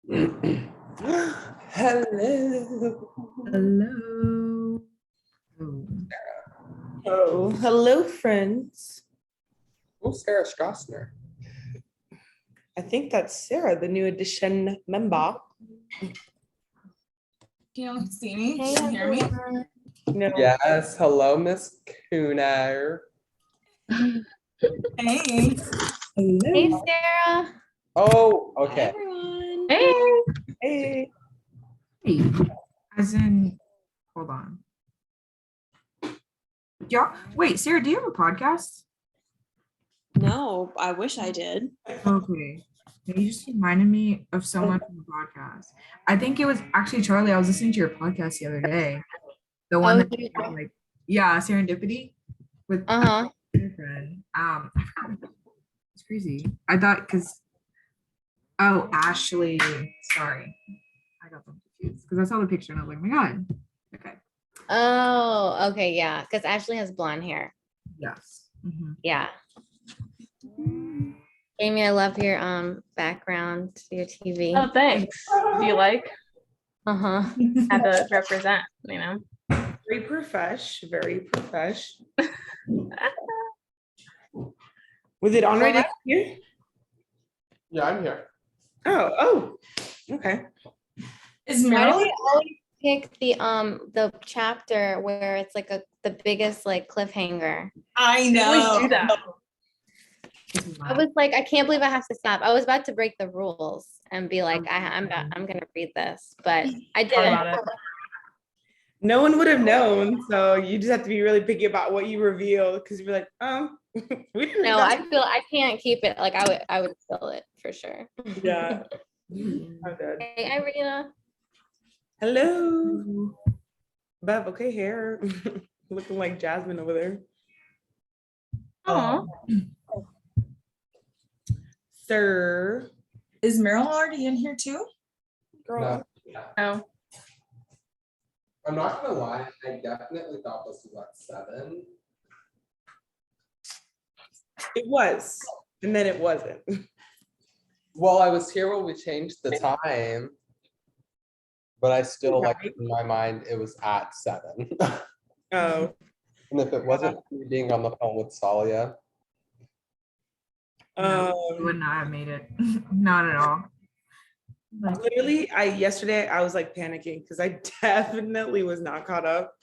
Hello. Hello. Oh, hello, friends. Oh, Sarah Strassner. I think that's Sarah, the new edition member. Can you see me? Hey, Can you hear me? No. Yes, hello, Miss Kuhner. Hey. Hello. Hey, Sarah. Oh, Hi, okay. everyone. Hey. Hey. As in, hold on. Yeah. Wait, Sarah, do you have a podcast? No, I wish I did. Okay. You just reminded me of someone from the podcast. I think it was actually Charlie. I was listening to your podcast the other day. The one that you had, like, yeah, Serendipity with your friend. It's crazy. I thought because Ashley. Sorry, I got them confused because I saw the picture and I was like, oh my god. Okay. Oh, okay, yeah, because Ashley has blonde hair. Yes. Mhm. Yeah. Amy, I love your background, your TV. Oh, thanks. Do you like? Uh-huh. Had to represent, you know. Very profesh. Very profesh. Was it on right here? Yeah, I'm here. Oh, okay. Is Why do Meryl? we always pick the chapter where it's like the biggest like cliffhanger? I know. Always do that. I was like, I can't believe I have to stop. I was about to break the rules and be like, I'm gonna read this, but I Thought didn't. about it. No one would have known, so you just have to be really picky about what you reveal because you're like, oh, we didn't. No, I feel I can't keep it. Like I would spill it for sure. Yeah. I'm dead. Hey, Irina. Hello. Bev, okay, hair. Looking like Jasmine over there. Oh, Sir. Is Meryl already in here too? Girl. no. I'm not gonna lie, I definitely thought this was at 7. It was. And then it wasn't. Well, I was here when we changed the time, but I still like in my mind it was at 7. Oh. And if it wasn't for me being on the phone with Salia, You would not have made it. Not at all. Like, Literally, yesterday I was like panicking because I definitely was not caught up.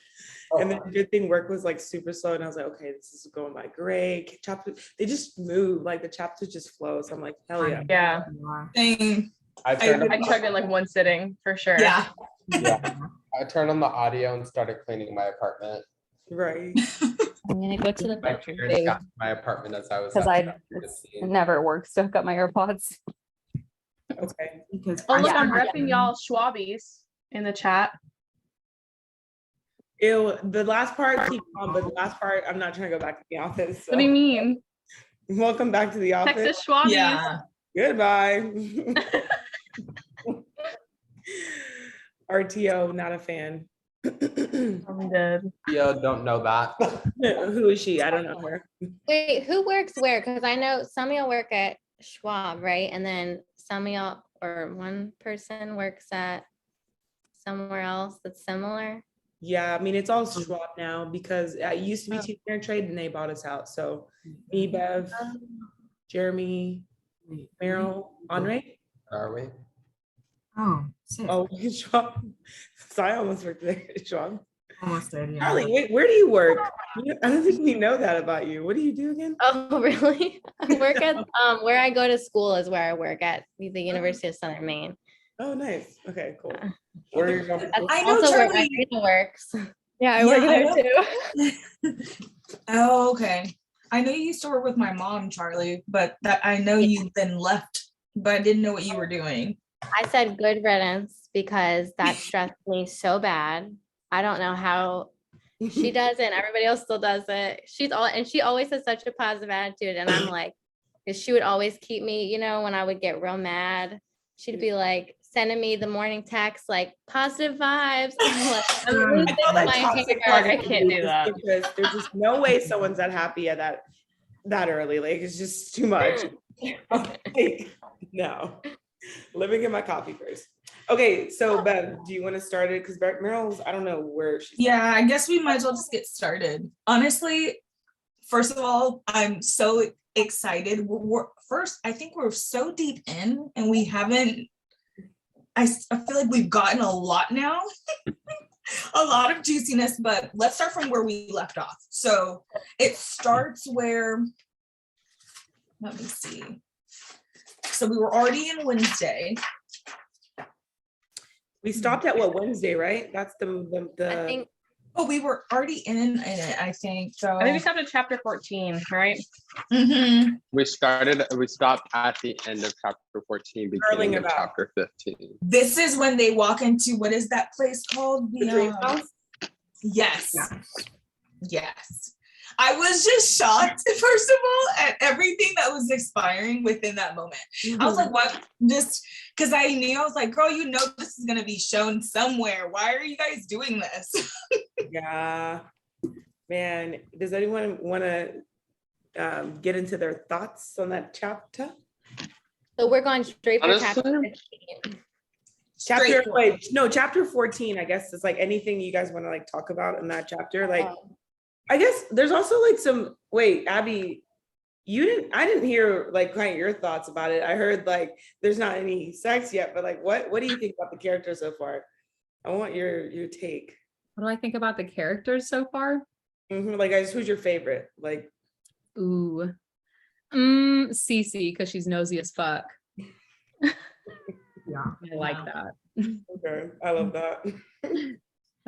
And the good thing work was like super slow. And I was like, okay, this is going by great. Chapter, they just move, like the chapters just flow. So I'm like, hell yeah. Yeah. Same. I turned I chugged in like one sitting for sure. Yeah. I turned on the audio and started cleaning my apartment. Right. I'm gonna go to the My bedroom. parents got to my apartment as I was Because at it never works. So I got my AirPods. Okay. because Oh, look, I- I'm repping y'all Schwabies in the chat. The last part, keep on, but the last part, I'm not trying to go back to the office. So. What do you mean? Welcome back to the office. Texas Schwabies. Yeah. Goodbye. RTO, not a fan. I'm dead. Yeah, don't know that. Who is she? I don't know her. Wait, who works where? Because I know some of y'all work at Schwab, right? And then some of y'all or one person works at somewhere else that's similar. Yeah, I mean, it's all Schwab now because it used to be Team Fair Trade and they bought us out. So me, Bev, Jeremy, Meryl, Andre. Are we? Oh, sick. Oh, Schwab. So I almost worked there at Schwab. Almost did. Yeah. Charlie, wait, where do you work? I don't think we know that about you. What do you do again? Oh, really? I work at where I go to school is where I work at the University of Southern Maine. Oh, nice. Okay, cool. Where are you going? That's I know also where Charlie. Irina works. Yeah, I work Yeah, there too. Oh, okay. I know you used to work with my mom, Charlie, but that I know you then left, but I didn't know what you were doing. I said good riddance because that stressed me so bad. I don't know how she does it and everybody else still does it. She always has such a positive attitude. And I'm like, because she would always keep me, you know, when I would get real mad, she'd be like sending me the morning text, like positive vibes. I'm like, I'm losing I my toxic hair. I can't do that. because there's just no way someone's that happy at that early. Like it's just too much. Like, no. Living in my coffee first. Okay, so Bev, do you want to start it? Because Meryl's, I don't know where she's. Yeah, I guess we might as well just get started. Honestly, first of all, I'm so excited. I think we're so deep in and we haven't, I feel like we've gotten a lot now. A lot of juiciness, but let's start from where we left off. So it starts where, let me see. So we were already in Wednesday. We stopped at what, Wednesday, right? That's I the think Oh, we were already in it, I think. So I think we stopped at chapter 14, right? Mhm. We stopped at the end of chapter 14, beginning of about. chapter 15. This is when they walk into, what is that place called? the dream house. Yes. Yeah. Yes. I was just shocked, first of all, at everything that was expiring within that moment. I was like, what? Just because I knew, I was like, girl, you know this is going to be shown somewhere. Why are you guys doing this? Yeah, man. Does anyone want to get into their thoughts on that chapter? so. We're going straight for chapter Honestly, 15. Chapter, Straightforward. wait, no, chapter 14, I guess is like anything you guys want to like talk about in that chapter. Like, Oh. I guess there's also like some, wait, Abby, I didn't hear like kind of your thoughts about it. I heard like there's not any sex yet, but like what do you think about the character so far? I want your take. What do I think about the characters so far? Like, guys, who's your favorite? Like, Ooh. Cece, because she's nosy as fuck. Yeah. I like that. okay, I love that.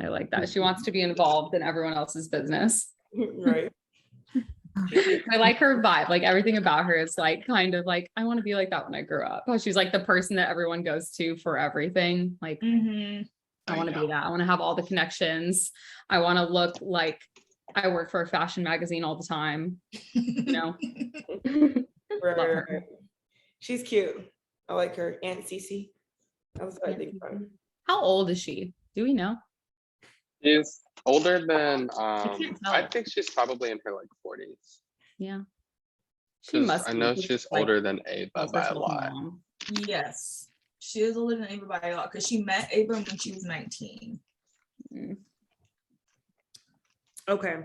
I like that. She wants to be involved in everyone else's business. Right. I like her vibe. Like everything about her is like kind of like, I want to be like that when I grow up. She's like the person that everyone goes to for everything. Like, Mhm. I want to be that. I want to have all the connections. I want to look like I work for a fashion magazine all the time. You know? Love her. Right. She's cute. I like her. Aunt Cece. That was what I think about her. How old is she? Do we know? she's older than, can't tell. I think she's probably in her like 40s. Yeah. She 'Cause must I be. know She's, she's like, older than Ava calls by a herself lot. mom. Yes. She is older than Ava by a lot because she met Ava when she was 19. Okay.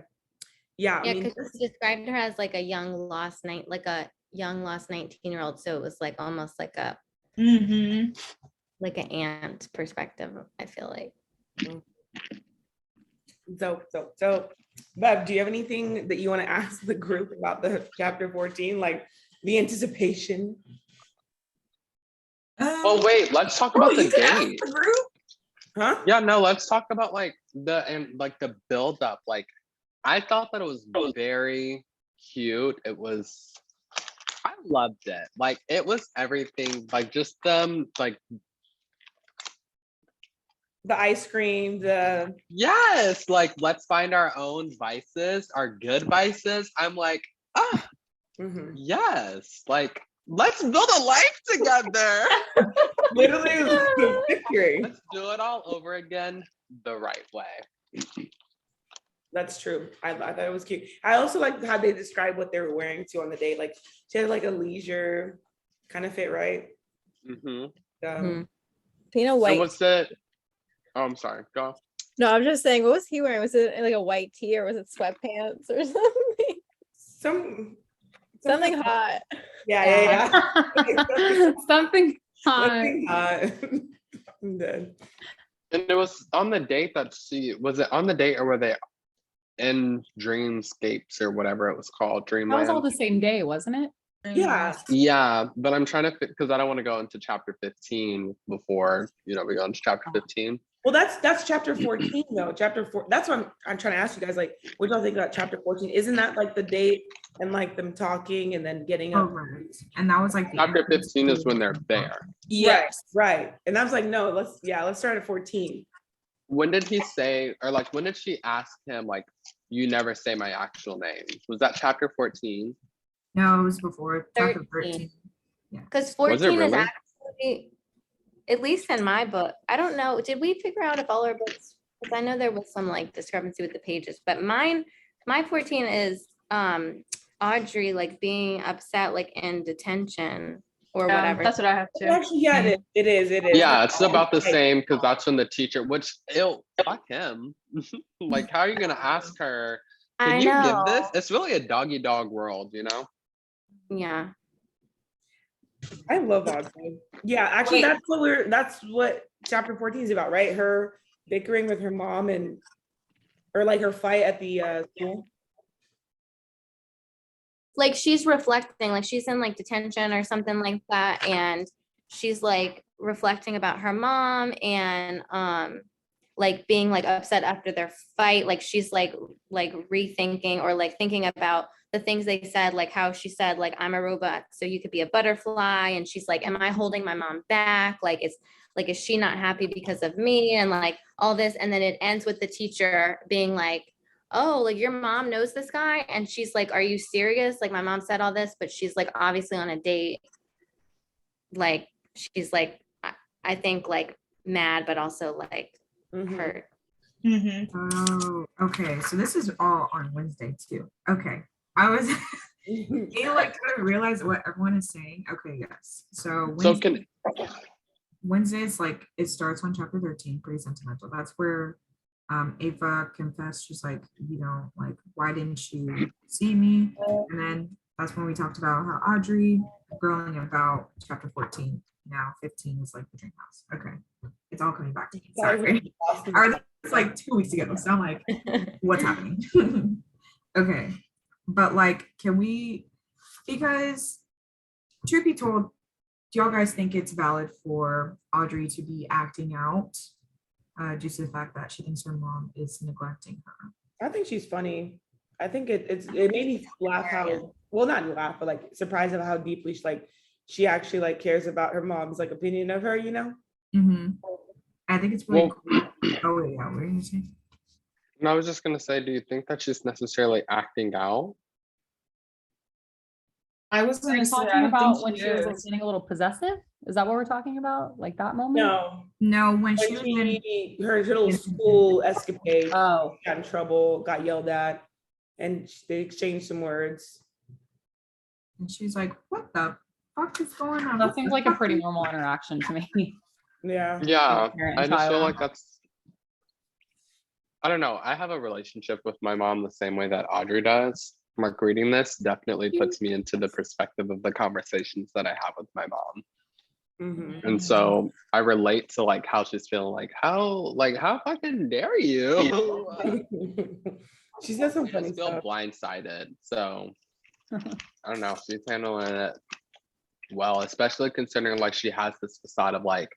Yeah, I Yeah, mean, because she described her as like a young lost 19-year-old. So it was like almost like a Mm-hmm. like an aunt perspective, I feel like. so, Bev, do you have anything that you want to ask the group about the chapter 14? Like the anticipation? Well, wait, let's talk about the you can ask date. the group? Huh? Yeah, no, let's talk about like the build up. Like, I thought that it was very cute. I loved it. Like, it was everything. Like, just them. Like, The ice cream, the yes. Like, let's find our own vices, our good vices. I'm like, ah, yes. Like, let's build a life together. literally it was victory. Let's do it all over again the right way. That's true. I thought it was cute. I also liked how they described what they were wearing too on the day. Like she had like a leisure kind of fit, right? Tina And White. what's it? Oh, I'm sorry. Go. No, I'm just saying, what was he wearing? Was it like a white tee or was it sweatpants or something? Something hot. Yeah. Something hot. Something hot. I'm dead. And it was on the date that was it on the date or were they in Dreamscapes or whatever it was called? That was all Dreamland. the same day, wasn't it? Yeah. Yeah, but I'm trying to because I don't want to go into chapter 15 before we go into chapter 15. Well, that's chapter 14 though. Chapter 4. That's what I'm trying to ask you guys. Like, what do y'all think about chapter 14? Isn't that like the date and like them talking and then getting Oh, up? right. And that was like the Chapter entrance 15 is to- when they're there. Yes. Right. And I was like, no, let's start at 14. When did he say, or like when did she ask him, like, you never say my actual name? Was that chapter 14? No, it was before chapter 13. 13. Because Was it 14 is really? actually, at least in my book, I don't know, did we figure out if all our books, because I know there was some like discrepancy with the pages, but my 14 is Audrey like being upset like in detention or whatever. That's what I have too. Actually, yeah, it is. Yeah, it's about the same because that's when the teacher, which fuck him. Like, how are you gonna ask her? Can I you give know. this? It's really a doggy dog world, you know? Yeah. I love Audrey. Yeah, actually, Wait. that's what chapter 14 is about, right? Her bickering with her mom or like her fight at the school. Like she's reflecting, like she's in like detention or something like that, and she's like reflecting about her mom and like being like upset after their fight. Like she's like rethinking or like thinking about the things they said, like how she said like I'm a robot so you could be a butterfly, and she's like, am I holding my mom back? Like is she not happy because of me? And like all this, and then it ends with the teacher being like, oh, like your mom knows this guy? And she's like, are you serious? Like my mom said all this, but she's like obviously on a date. Like she's like, I think like mad, but also like hurt. Oh, okay. So this is all on Wednesday too. Okay. I was like trying to realize what everyone is saying. Okay, yes. So Wednesday's like it starts on chapter 13, pretty sentimental. That's where Eva confessed, she's like, you know, like, why didn't you see me? And then that's when we talked about how Audrey growing about chapter 14. Now 15 is like the dream house. Okay. It's all coming back to me. Sorry. It's like 2 weeks ago. So I'm like, what's happening? Okay. But like, can we, because truth be told, do y'all guys think it's valid for Audrey to be acting out due to the fact that she thinks her mom is neglecting her? I think she's funny. I think it made me laugh not laugh, but like surprised at how deeply she actually like cares about her mom's like opinion of her, you know? Mm-hmm. I think it's really cool. Oh wait, yeah, what are you saying? And I was just gonna say, do you think that she's necessarily acting out? I was Are gonna you say, I talking don't about think when she she was like is. getting a little possessive? Is that what we're talking about? Like that moment? No, when she was her little school escapade, Oh, got in trouble, got yelled at, and they exchanged some words. and she's like, what the fuck is going on? that seems like a pretty normal interaction to me. Yeah. Yeah, Parent I and just feel child. like I don't know. I have a relationship with my mom the same way that Audrey does. Like reading this definitely puts me into the perspective of the conversations that I have with my mom. Mm-hmm. And so I relate to like how she's feeling, like how fucking dare you? She says some I funny just feel stuff. blindsided. So I don't know. She's handling it well, especially considering like she has this facade of like,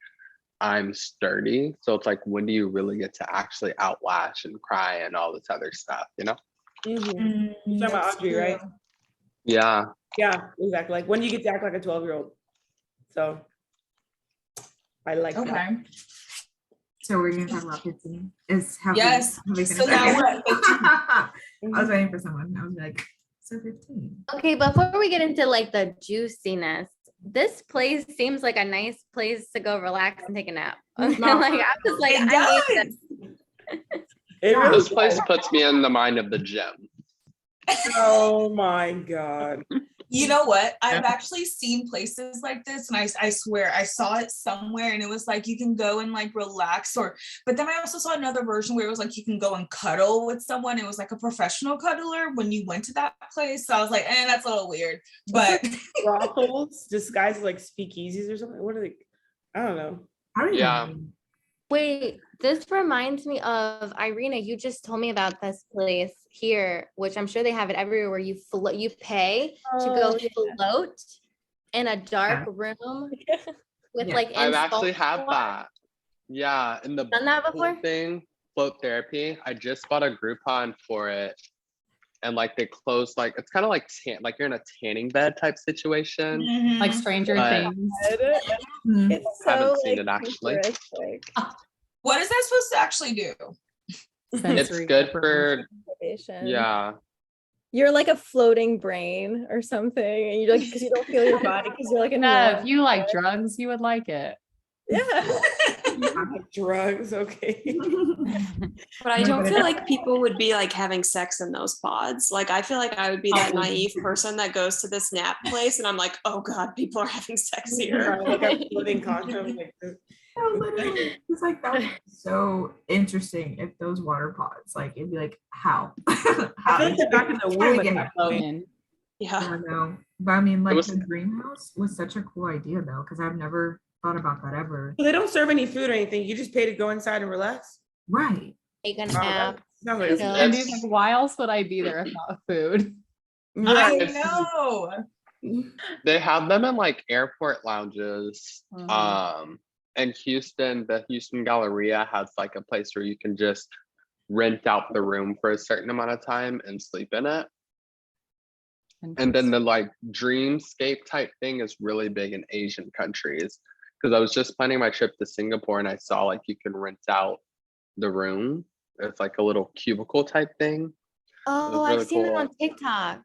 I'm sturdy. So it's like, when do you really get to actually outlash and cry and all this other stuff, you know? Mm-hmm. You're talking about Audrey, right? Yeah. Yeah, exactly. Like when you get to act like a 12-year-old. So I like that. So we're gonna talk about 15. Yes. So now we're at 15. I was waiting for someone. I was like, so 15. Okay, before we get into like the juiciness, this place seems like a nice place to go relax and take a nap. Like I'm just like, I need this. This place puts me in the mind of the gym. Oh my God. You know what? I've actually seen places like this, and I swear I saw it somewhere, and it was like you can go and like relax, but then I also saw another version where it was like you can go and cuddle with someone. It was like a professional cuddler when you went to that place. So I was like, that's a little weird. But brothels disguised as like speakeasies or something. What are they? I don't know. Yeah. Wait, this reminds me of Irina. You just told me about this place here, which I'm sure they have it everywhere, where you pay to go float in a dark room with like. I've actually had that. Yeah, in the done that before? Float therapy. I just bought a Groupon for it, and like they closed, like it's kind of like like you're in a tanning bed type situation, like Stranger Things. It's so I haven't seen like it actually. what is that supposed to actually do? It's good for You're like a floating brain or something, and you like because you don't feel your body because you're like if you like drugs, you would like it. Yeah. Drugs, okay. But I don't feel like people would be like having sex in those pods. Like I feel like I would be that naive person that goes to this nap place and I'm like, oh God, people are having sex here. Like I'm living condom, like this. No, literally, it's like that would be so interesting if those water pods, like it'd be like how? I How? feel like they're back in the womb at that point. In. Yeah. I know. But I mean, like was- the greenhouse was such a cool idea though, because I've never thought about that ever. They don't serve any food or anything. You just pay to go inside and relax. Right. Take a Wow, nap. that sounds like a chill. And he's like, why else would I be there if not food? I Right. know. They have them in like airport lounges. Mhm. And Houston, the Houston Galleria has like a place where you can just rent out the room for a certain amount of time and sleep in it. And then the like dreamscape type thing is really big in Asian countries. Because I was just planning my trip to Singapore and I saw like you can rent out the room. It's like a little cubicle type thing. Oh, really I've seen it cool. on TikTok.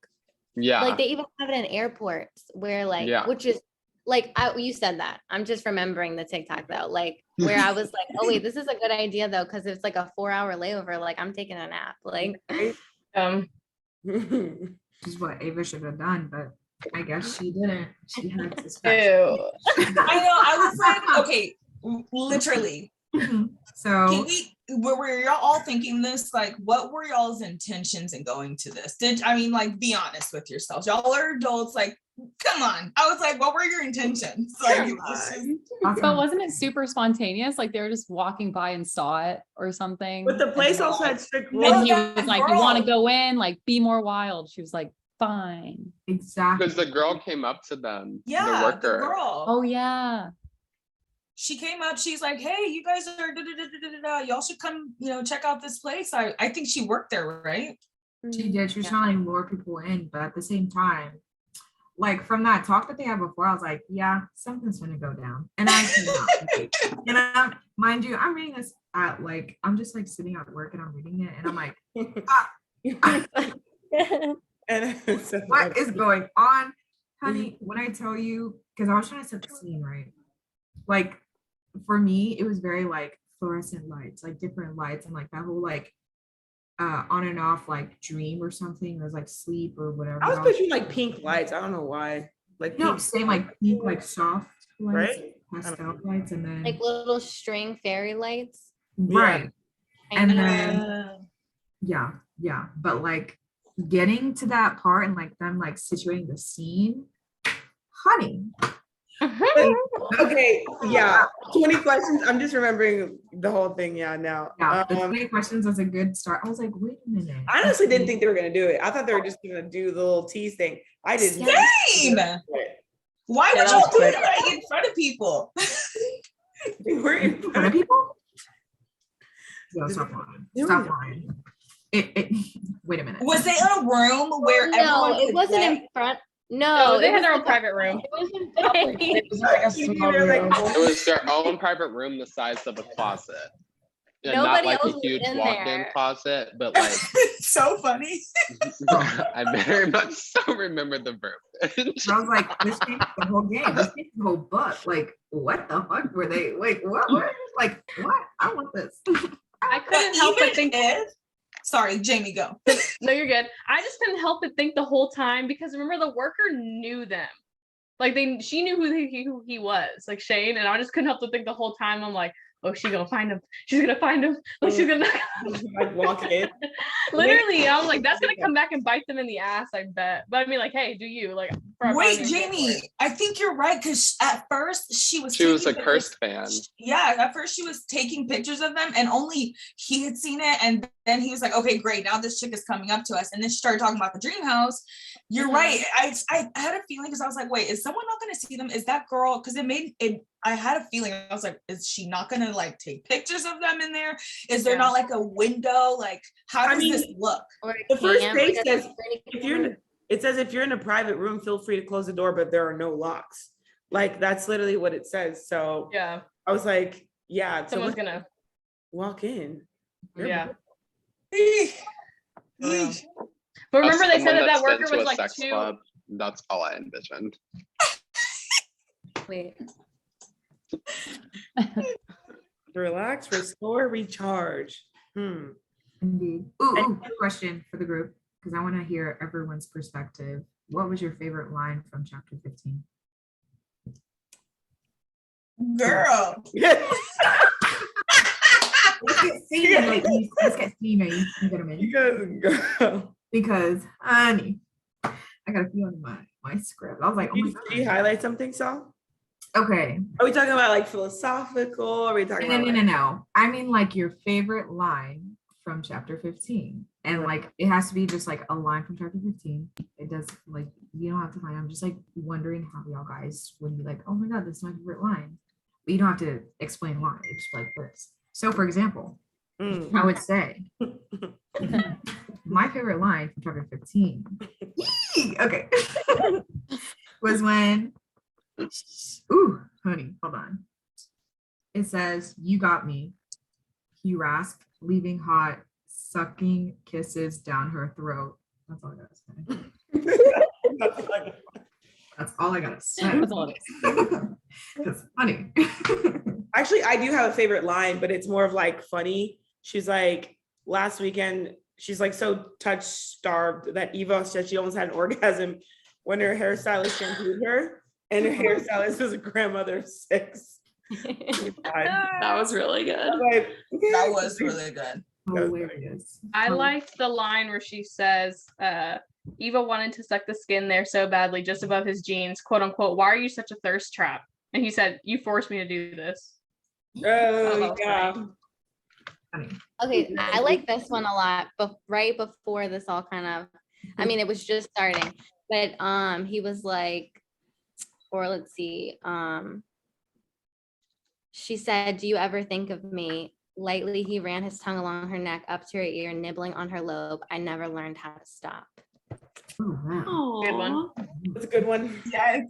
Yeah. Like they even have it in airports where like, Yeah. which is like, you said that. I'm just remembering the TikTok though, like where I was like, oh wait, this is a good idea though, because it's like a 4-hour layover. Like I'm taking a nap. Like, Which is what Ava should have done, but I guess she didn't. She had to Ew. I know. I was like, okay, literally. So Can we, were y'all all thinking this? Like, what were y'all's intentions in going to this? Like, be honest with yourselves. Y'all are adults. Like, come on. I was like, what were your intentions? Like, it was just, But wasn't it super spontaneous? Like they were just walking by and saw it or something. But the And place then- also had strict No, rules. and he that was like, you want to girl. go in, like be more wild. She was like, fine. exactly. Because the girl came up to them, yeah, the the worker. girl. Oh yeah. She came up, she's like, hey, you guys are y'all should come, check out this place. I think she worked there, right? She did. She was trying to lure people in, but at the same time, like from that talk that they had before, I was like, yeah, something's gonna go down. And I cannot. And mind you, I'm reading this at like, I'm just like sitting at work and I'm reading it and I'm like, And so, what is going on, honey? When I tell you, because I was trying to set the scene, right? Like for me, it was very like fluorescent lights, like different lights, and like that whole like on and off like dream or something. It was like sleep or whatever. I was picturing like pink lights. I don't know why. Like No, pink, same like pink, like soft lights, right? pastel lights, and then like little string fairy lights. right, I and know. then yeah. But like getting to that part and like them like situating the scene, honey. Okay, yeah. 20 questions. I'm just remembering the whole thing. Yeah, now. Yeah, the 20 questions was a good start. I was like, wait a minute. I honestly didn't think they were gonna do it. I thought they were just gonna do the little tease thing. I didn't. Same. Why would that y'all was do quick. it like in front of people? They were in Other front of people? No, stop lying. They were- Stop lying. It wait a minute. Was they in a room where No, everyone it could wasn't get- in front. No, No, they it had was their own like private room. It wasn't public. It was like a small room. It was their own private room the size of a closet. And Nobody not like else a was huge in walk-in there. closet, but like so funny. I very much so remember the verbiage. I was like, this changed the whole game. This changed the whole book. Like, what the fuck were they? Like, what? Like, what? I want this. I But couldn't help but even think. if, sorry, Jamie, go. No, you're good. I just couldn't help but think the whole time because remember the worker knew them. Like she knew who he was, like Shane, and I just couldn't help but think the whole time. I'm like, oh, she's gonna find him. She's gonna find him. Like she's gonna like walk in. literally. I was like, that's gonna come back and bite them in the ass. I bet. But I mean, like, hey, do you like? Wait, Jamie, I think you're right because at first she was She was a taking pictures- cursed fan. Yeah, at first she was taking pictures of them and only he had seen it. And then he was like, okay, great. Now this chick is coming up to us. And then she started talking about the dream house. You're right. I had a feeling because I was like, wait, is someone not going to see them? Is that girl? Because I had a feeling. I was like, is she not going to like take pictures of them in there? Is there not like a window? Like, how does this look? Or The first camp, page like a says security if you're camera. it says if you're in a private room, feel free to close the door, but there are no locks. Like that's literally what it says. So Yeah, I was like, yeah, someone's someone gonna. walk in. Yeah. Eesh. Yeah. Eesh. But remember, As they said someone that that's worker been to was a like sex too. club, that's all I envisioned. Wait. Relax, restore, recharge. Indeed. Ooh, question for the group, because I want to hear everyone's perspective. What was your favorite line from chapter 15? Girl. Let's get steamy. Let's get steamy, gentlemen. Because, honey, I got a few on my script. I was like, oh my God. Did you highlight something, Sal? Okay. Are we talking about like philosophical? Are we talking about No. I mean like your favorite line from chapter 15. And like it has to be just like a line from chapter 15. It does like you don't have to find. I'm just like wondering how y'all guys would be like, oh my God, this is my favorite line. But you don't have to explain why. It's like this. So for example, I would say my favorite line from chapter 15 okay was when honey, hold on. It says, you got me. He rasped, leaving hot, sucking kisses down her throat. That's all I gotta say. That's all I gotta say. That's all it is. Because honey. Actually, I do have a favorite line, but it's more of like funny. She's like, last weekend, she's like so touch starved that Eva said she almost had an orgasm when her hairstylist shampooed her, and her hairstylist was a grandmother of 6. That was really good. That was really good. Hilarious. I liked the line where she says, Eva wanted to suck the skin there so badly, just above his jeans, quote unquote. Why are you such a thirst trap? And he said, you forced me to do this. Oh, yeah. Okay, I like this one a lot, but right before this all kind of, I mean, it was just starting, but he was like, or let's see, she said, do you ever think of me? Lightly, he ran his tongue along her neck up to her ear, nibbling on her lobe. I never learned how to stop. Good one. That's a good one. Yes.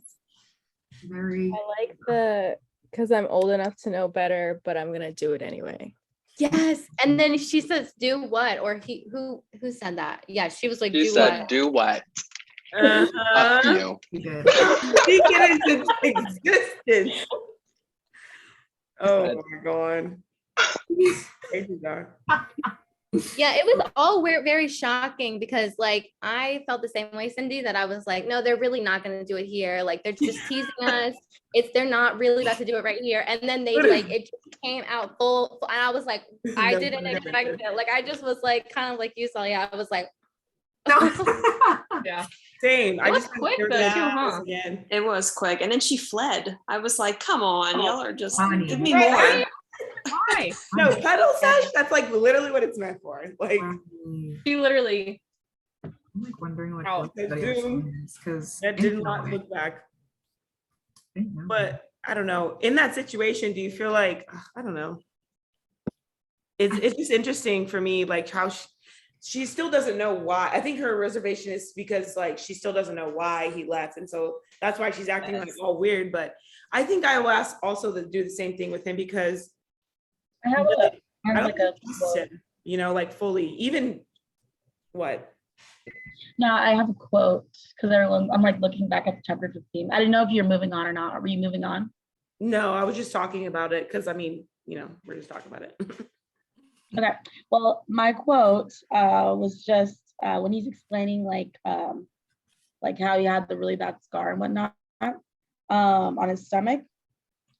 Very. I like the, because I'm old enough to know better, but I'm gonna do it anyway. Yes, and then she says, "Do what?" Or who said that? Yeah, she was like, She "Do said, what?" do what? Uh-huh. Fuck you. Speak it into existence. Oh my God. Crazy dog. Yeah, it was all weird, very shocking because like I felt the same way, Cindy, that I was like, no, they're really not going to do it here. Like they're just teasing us. They're not really about to do it right here. And then they like it just came out full and I was like, I didn't expect it. Like I just was like kind of like you saw. Yeah, I was like, Yeah. Same. It was quick though, too, huh? Again. It was quick. And then she fled. I was like, come on, y'all are just Honey. give me more. Why? No, pedal sesh, that's like literally what it's meant for. Like She literally. I'm like wondering what Oh, because that did not look back. But I don't know. In that situation, do you feel like I don't know? It's just interesting for me, like how she still doesn't know why. I think her reservation is because like she still doesn't know why he left, and so that's why she's acting like all weird. But I think I will ask also to do the same thing with him because I have I don't trust him, you know, like fully. Even what? No, I have a quote because I'm like looking back at the chapter 15. I didn't know if you're moving on or not. Were you moving on? No, I was just talking about it because I mean, you know, we're just talking about it. Okay. Well, my quote was just when he's explaining like how he had the really bad scar and whatnot on his stomach.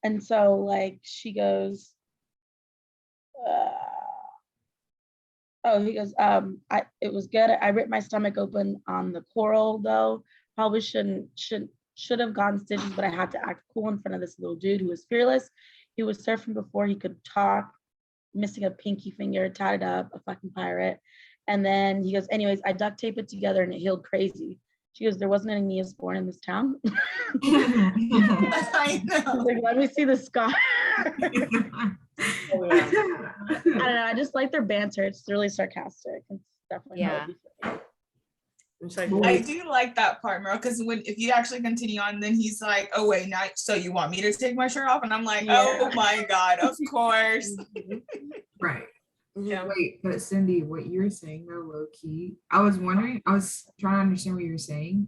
And so like she goes, he goes, it was good. I ripped my stomach open on the coral though. Probably should have gone stitches, but I had to act cool in front of this little dude who was fearless. He was surfing before he could talk, missing a pinky finger, tatted up, a fucking pirate. And then he goes, anyways, I duct taped it together and it healed crazy. She goes, there wasn't any Neosporin in this town. I know. Like, let me see the scar. I don't know. I just like their banter. It's really sarcastic. It's definitely Yeah. I do like that part, Meryl, because if you actually continue on, then he's like, oh wait, now so you want me to take my shirt off? And I'm like, oh my God, of course. Right. Yeah. Wait, but Cindy, what you were saying though, low key, I was wondering, I was trying to understand what you were saying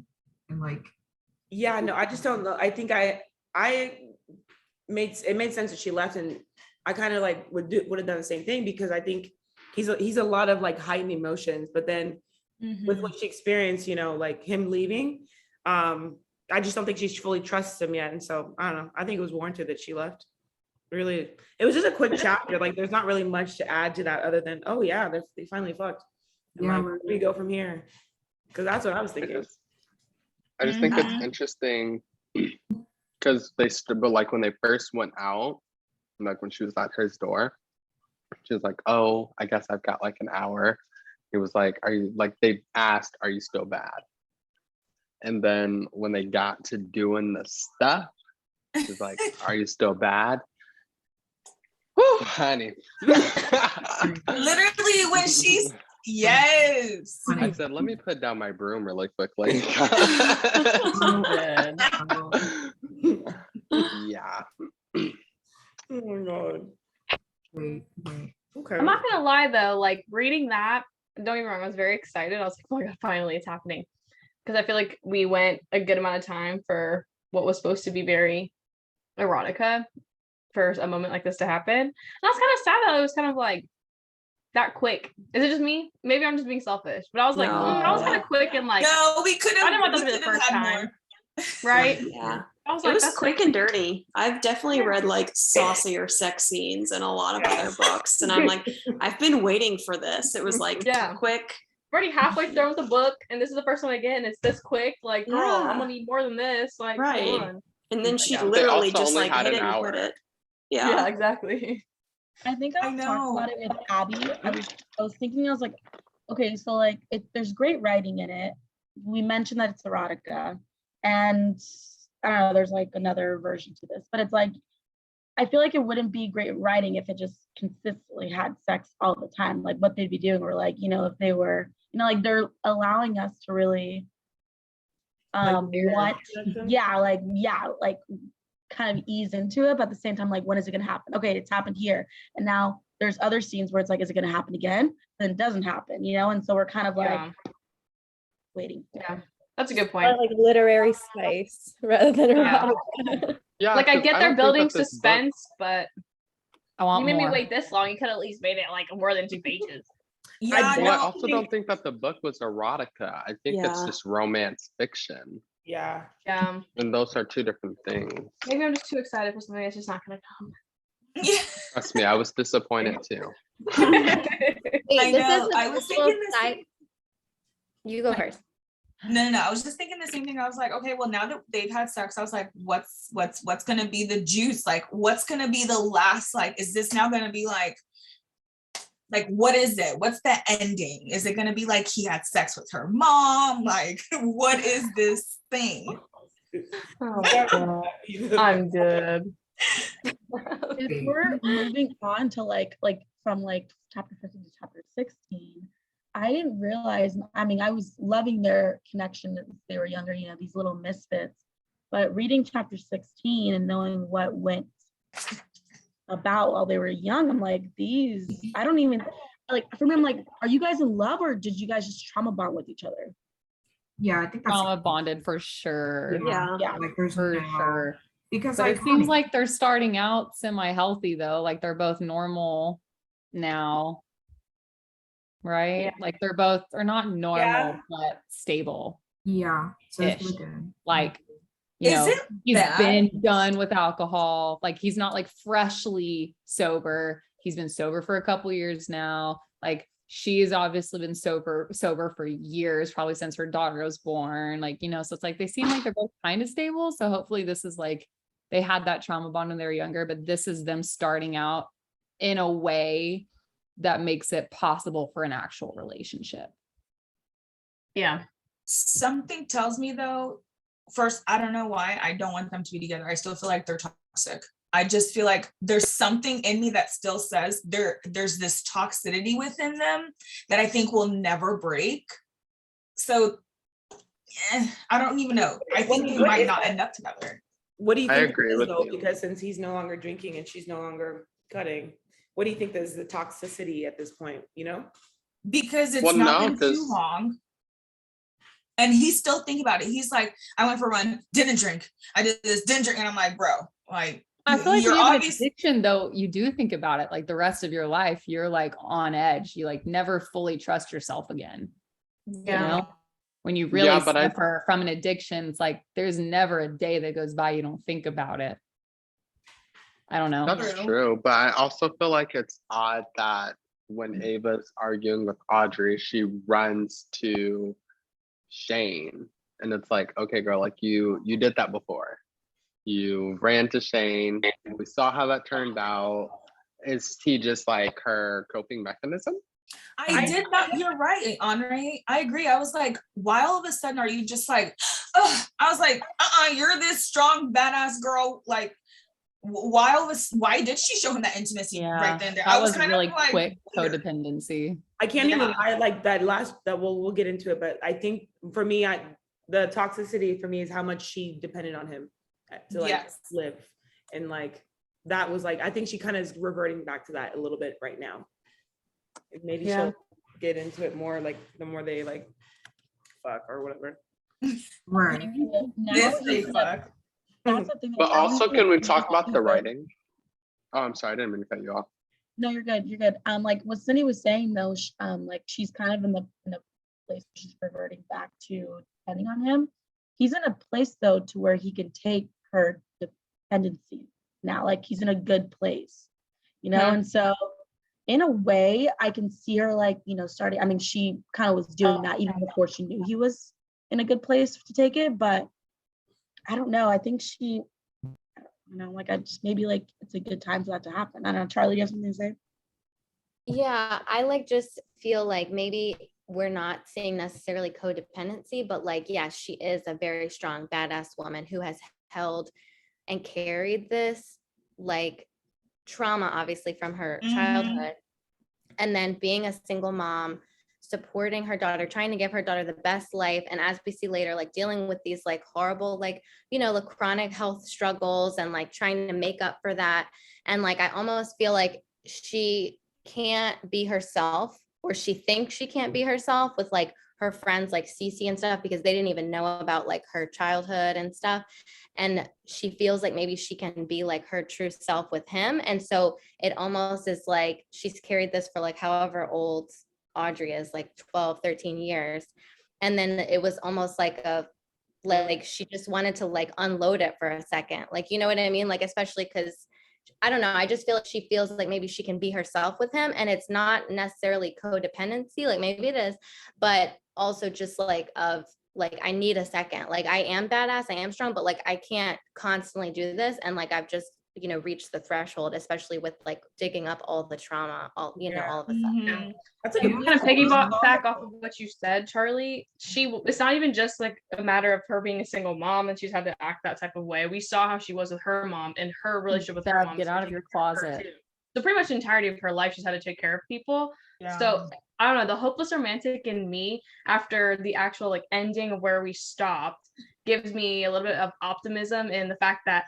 and like Yeah, no, I just don't know. I think it made sense that she left, and I kind of like would have done the same thing, because I think he's a lot of like heightened emotions, but then with what she experienced, you know, like him leaving, I just don't think she fully trusts him yet. And so I don't know. I think it was warranted that she left. Really, it was just a quick chapter. Like there's not really much to add to that other than, oh yeah, they finally fucked. And Yeah, like, where do we go from here? Because that's what I was thinking. I just think it's interesting because but like when they first went out, like when she was at his door, she was like, oh, I guess I've got like an hour. He was like, are you, like, they asked, are you still bad? And then when they got to doing the stuff, she's like, are you still bad? Whew, honey. Literally when she's, yes. I said, let me put down my broom really quickly. Yeah. Oh my God. Wait. Okay. I'm not gonna lie though, like reading that, don't get me wrong, I was very excited. I was like, oh my God, finally it's happening. Because I feel like we went a good amount of time for what was supposed to be very erotica for a moment like this to happen. And I was kind of sad that it was kind of like that quick. Is it just me? Maybe I'm just being selfish, but I was like, I was kind of quick and like, No, we could have. I didn't want that to be the first time, right? Yeah. I was It like, was that's quick and dirty. I've definitely read like saucier sex scenes in a lot of other books. And I'm like, I've been waiting for this. It was like quick. I'm already halfway through with the book, and this is the first one again. It's this quick. Like, girl, Yeah. I'm gonna need more than this. Like, Right. come on. And then she Yeah. literally They also just only like had hit an it and hour. quit it. Yeah, Yeah. exactly. I think I I was know. talking about it with Abby. I was thinking, I was like, okay, so like there's great writing in it. We mentioned that it's erotica, and I don't know, there's like another version to this, but it's like, I feel like it wouldn't be great writing if it just consistently had sex all the time. Like what they'd be doing, or like, you know, if they were, you know, like they're allowing us to really like kind of ease into it, but at the same time, like, when is it gonna happen? Okay, it's happened here. And now there's other scenes where it's like, is it gonna happen again? Then it doesn't happen, you know? And so we're kind of like waiting. Yeah, that's a good point. Or like literary spice rather than Yeah. erotica. Yeah, Like I 'cause get don't they're think building that this book- suspense, but I want you made more. me wait this long. You could at least made it like more than 2 pages. Yeah, I no, also don't think that the book was erotica. I think it's Yeah. just romance fiction. Yeah. Yeah. And those are two different things. Maybe I'm just too excited for something that's just not gonna come. Yeah. Trust me, I was disappointed too. I know. I was thinking the same. You go first. No. I was just thinking the same thing. I was like, okay, well, now that they've had sex, I was like, what's gonna be the juice? Like, what's gonna be the last? Like, is this now gonna be like, what is it? What's the ending? Is it gonna be like he had sex with her mom? Like, what is this thing? I'm good. If we're moving on to like from like chapter 15 to chapter 16, I didn't realize, I mean, I was loving their connection as they were younger, you know, these little misfits, but reading chapter 16 and knowing what went about while they were young, I'm like, I don't even, like, for me, I'm like, are you guys in love, or did you guys just trauma bond with each other? Yeah, I think that's Trauma bonded for sure. Yeah. like there's For no- sure. Because But like it seems like they're starting out semi-healthy though. Like they're both normal now. Right? Yeah. Like they're both are not normal, Yeah. but stable. yeah, so it's Ish. really good. Like, you Is know, it he's bad? been done with alcohol. Like he's not like freshly sober. He's been sober for a couple years now. Like she's obviously been sober for years, probably since her daughter was born. Like, you know, so it's like they seem like they're both kind of stable. So hopefully this is like they had that trauma bond when they were younger, but this is them starting out in a way that makes it possible for an actual relationship. Yeah. Something tells me though, first, I don't know why I don't want them to be together. I still feel like they're toxic. I just feel like there's something in me that still says there's this toxicity within them that I think will never break. So I don't even know. I think they might not end up together. What do you I think agree it is, with though? you. Because since he's no longer drinking and she's no longer cutting, what do you think is the toxicity at this point, you know? Because it's Well, not no, been too 'cause- long. And he's still thinking about it. He's like, I went for a run, didn't drink. I did this, didn't drink. And I'm like, bro, like, I feel like You're when you have an obvious- addiction though, you do think about it like the rest of your life, you're like on edge. You like never fully trust yourself again. You know? When you really Yeah, but suffer from an addiction, it's like there's never a day that goes by you don't think about it. I don't know. That's true, but I also feel like it's odd that when Ava's arguing with Audrey, she runs to Shane, and it's like, okay, girl, like you did that before. You ran to Shane. We saw how that turned out. Is he just like her coping mechanism? I did not. You're right, Andre. I agree. I was like, why all of a sudden are you just like, ugh? I was like, you're this strong, badass girl. Like, why did she show him that intimacy right then? That I was was kind really of like, quick weird. codependency. I can't even lie, like that last that we'll get into it, but I think for me, the toxicity for me is how much she depended on him to like live. And like that was like, I think she kind of is reverting back to that a little bit right now. Maybe she'll get into it more, like the more they like fuck or whatever. Right. Now They fuck. that's the thing. But now also, he's can we like- talk about the writing? Oh, I'm sorry, I didn't mean to cut you off. No, you're good. You're good. Like what Cindy was saying though, like she's kind of in a place where she's reverting back to depending on him. He's in a place though to where he can take her dependency now. Like he's in a good place, you know. And so, in a way, I can see her like starting. I mean, she kind of was doing that even before she knew he was in a good place to take it. But I don't know. I think she. Like I just maybe like it's a good time for that to happen. I don't know, Charlie, you have something to say? Yeah, I like just feel like maybe we're not seeing necessarily codependency, but like, yeah, she is a very strong, badass woman who has held and carried this like trauma, obviously from her childhood. And then being a single mom, supporting her daughter, trying to give her daughter the best life. And as we see later, like dealing with these like horrible, like, the chronic health struggles and like trying to make up for that. And like, I almost feel like she can't be herself, or she thinks she can't be herself with like her friends like Cece and stuff, because they didn't even know about like her childhood and stuff. And she feels like maybe she can be like her true self with him. And so it almost is like she's carried this for like however old Audrey is, like 12, 13 years. And then it was almost like she just wanted to like unload it for a second. Like, you know what I mean? Like, especially because I don't know, I just feel like she feels like maybe she can be herself with him, and it's not necessarily codependency, like maybe it is, but also just like I need a second. Like I am badass, I am strong, but like I can't constantly do this. And like I've just reached the threshold, especially with like digging up all the trauma, all of a sudden. That's like To kind of piggyback off of what you said, Charlie. It's not even just like a matter of her being a single mom and she's had to act that type of way. We saw how she was with her mom and her relationship with her mom. Get out of your closet. So pretty much the entirety of her life, she's had to take care of people. So I don't know, the hopeless romantic in me after the actual like ending of where we stopped gives me a little bit of optimism in the fact that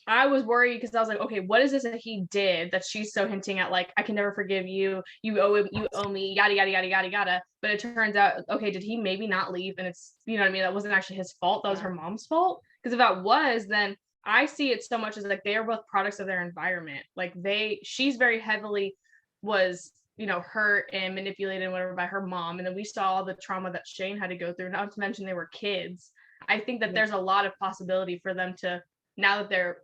I was worried because I was like, okay, what is this that he did that she's so hinting at? Like, I can never forgive you. You owe me, yada, yada, yada, yada, yada. But it turns out, okay, did he maybe not leave? And it's, you know what I mean? That wasn't actually his fault. That was her mom's fault. Because if that was, then I see it so much as like, they are both products of their environment. Like she's very heavily was, hurt and manipulated and whatever by her mom. And then we saw all the trauma that Shane had to go through, not to mention they were kids. I think that there's a lot of possibility for them to, now that they're